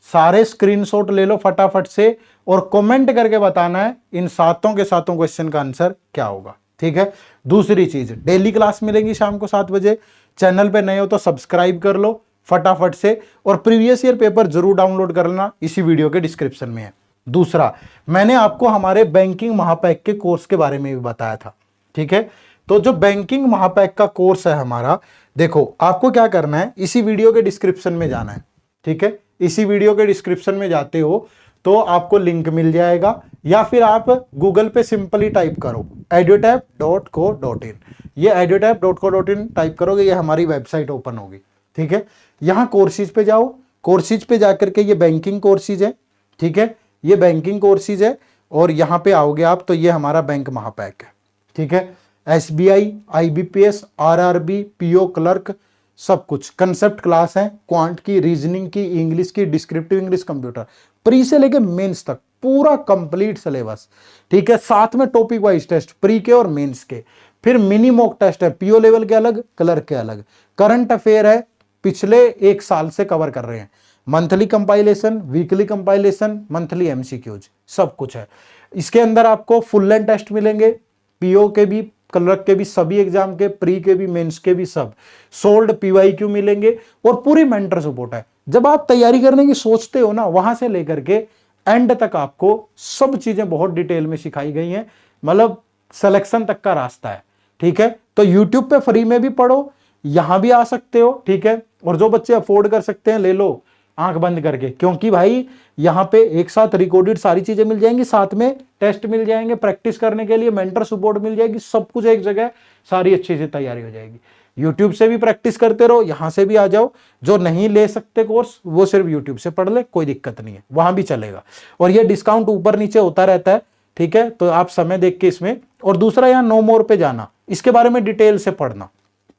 सारे स्क्रीनशॉट ले लो फटाफट से, और कमेंट करके बताना है इन सातों के सातों क्वेश्चन का आंसर क्या होगा। ठीक है, दूसरी चीज, डेली क्लास मिलेगी शाम को 7 बजे। चैनल पे नए हो तो सब्सक्राइब कर लो फटाफट से, और प्रीवियस ईयर पेपर जरूर डाउनलोड कर लेना, इसी वीडियो के डिस्क्रिप्शन में है। दूसरा, मैंने आपको हमारे बैंकिंग महापैक के कोर्स के बारे में भी बताया था। ठीक है, तो जो बैंकिंग महापैक का कोर्स है हमारा, देखो आपको क्या करना है, इसी वीडियो के डिस्क्रिप्शन में जाना है। ठीक है, इसी वीडियो के डिस्क्रिप्शन में जाते हो तो आपको लिंक मिल जाएगा, या फिर आप गूगल पे सिंपली टाइप करो edutap.co.in, ये edutap.co.in टाइप करोगे, ये हमारी वेबसाइट ओपन होगी। ठीक है, यहाँ कोर्सेज पे जाओ, कोर्सेज पे जाकर के ये बैंकिंग कोर्सेज है। ठीक है, ये बैंकिंग कोर्सेज है, और यहाँ पे आओगे आप तो ये हमारा बैंक महापैक है। ठीक है, SBI, IBPS, RRB, PO clerk, सब कुछ कंसेप्ट क्लास है, क्वांट की, रीजनिंग की, इंग्लिश की, डिस्क्रिप्टिव इंग्लिश, कंप्यूटर, प्री से लेके मेंस तक पूरा कंप्लीट सिलेबस। ठीक है, साथ में टॉपिक वाइज टेस्ट प्री के और मेंस के, फिर मिनी मॉक टेस्ट है, PO लेवल के अलग, क्लर्क के अलग, करंट अफेयर है, पिछले 1 साल से कवर कर रहे हैं, monthly compilation, weekly compilation, monthly MCQs, सब कुछ है। इसके अंदर आपको फुल लेंथ टेस्ट मिलेंगे, PO के भी, क्लर्क के भी, सभी एग्जाम के, प्री के भी, मेंस के भी, सब सोल्ड PYQ मिलेंगे, और पूरी मेंटर सपोर्ट है। जब आप तैयारी करने की सोचते हो ना, वहां से लेकर के एंड तक आपको सब चीजें बहुत डिटेल में सिखाई गई हैं, मतलब सिलेक्शन तक का रास्ता है। ठीक है, तो यूट्यूब पे फ्री में भी पढ़ो, यहां भी आ सकते हो। ठीक है, और जो बच्चे अफोर्ड कर सकते हैं ले लो आंख बंद करके, क्योंकि भाई यहाँ पे एक साथ रिकॉर्डेड सारी चीजें मिल जाएंगी, साथ में टेस्ट मिल जाएंगे, प्रैक्टिस करने के लिए मेंटर सपोर्ट मिल जाएगी, सब कुछ एक जगह, सारी अच्छी से तैयारी हो जाएगी। यूट्यूब से भी प्रैक्टिस करते रहो, यहां से भी आ जाओ। जो नहीं ले सकते कोर्स वो सिर्फ यूट्यूब से पढ़ ले, कोई दिक्कत नहीं है, वहां भी चलेगा, और ये डिस्काउंट ऊपर नीचे होता रहता है। ठीक है, तो आप समय देख के इसमें, और दूसरा यहाँ नो मोर पे जाना, इसके बारे में डिटेल से पढ़ना,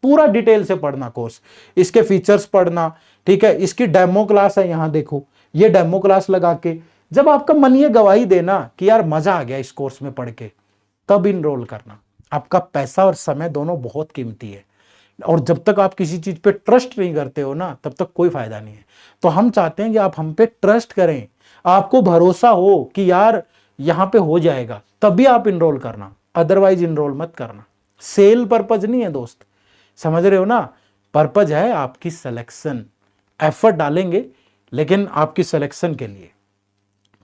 पूरा डिटेल से पढ़ना कोर्स, इसके फीचर्स पढ़ना। ठीक है, इसकी डेमो क्लास है, यहां देखो ये डेमो क्लास लगा के, जब आपका मन ये गवाही देना कि यार मजा आ गया इस कोर्स में पढ़ के, तब इनरोल करना। आपका पैसा और समय दोनों बहुत कीमती है, और जब तक आप किसी चीज पे ट्रस्ट नहीं करते हो ना, तब तक कोई फायदा नहीं है। तो हम चाहते हैं कि आप हम पे ट्रस्ट करें, आपको भरोसा हो कि यार यहां पे हो जाएगा, तभी आप इनरोल करना, अदरवाइज इनरोल मत करना। सेल पर्पज नहीं है दोस्त, समझ रहे हो ना, पर्पज है आपकी सिलेक्शन। एफर्ट डालेंगे लेकिन आपकी सिलेक्शन के लिए।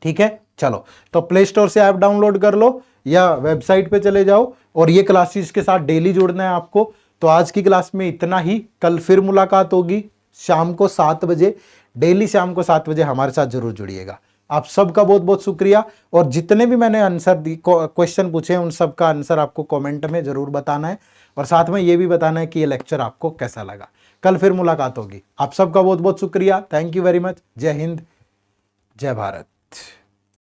ठीक है, चलो तो प्ले स्टोर से ऐप डाउनलोड कर लो, या वेबसाइट पे चले जाओ, और ये क्लासेस के साथ डेली जुड़ना है आपको। तो आज की क्लास में इतना ही, कल फिर मुलाकात होगी शाम को 7 बजे, डेली शाम को 7 बजे हमारे साथ जरूर जुड़िएगा। आप सबका बहुत बहुत शुक्रिया, और जितने भी मैंने आंसर दी, क्वेश्चन पूछे, उन सब का आंसर आपको कमेंट में जरूर बताना है, और साथ में ये भी बताना है कि ये लेक्चर आपको कैसा लगा। कल फिर मुलाकात होगी। आप सबका बहुत बहुत शुक्रिया, थैंक यू वेरी मच। जय हिंद, जय भारत।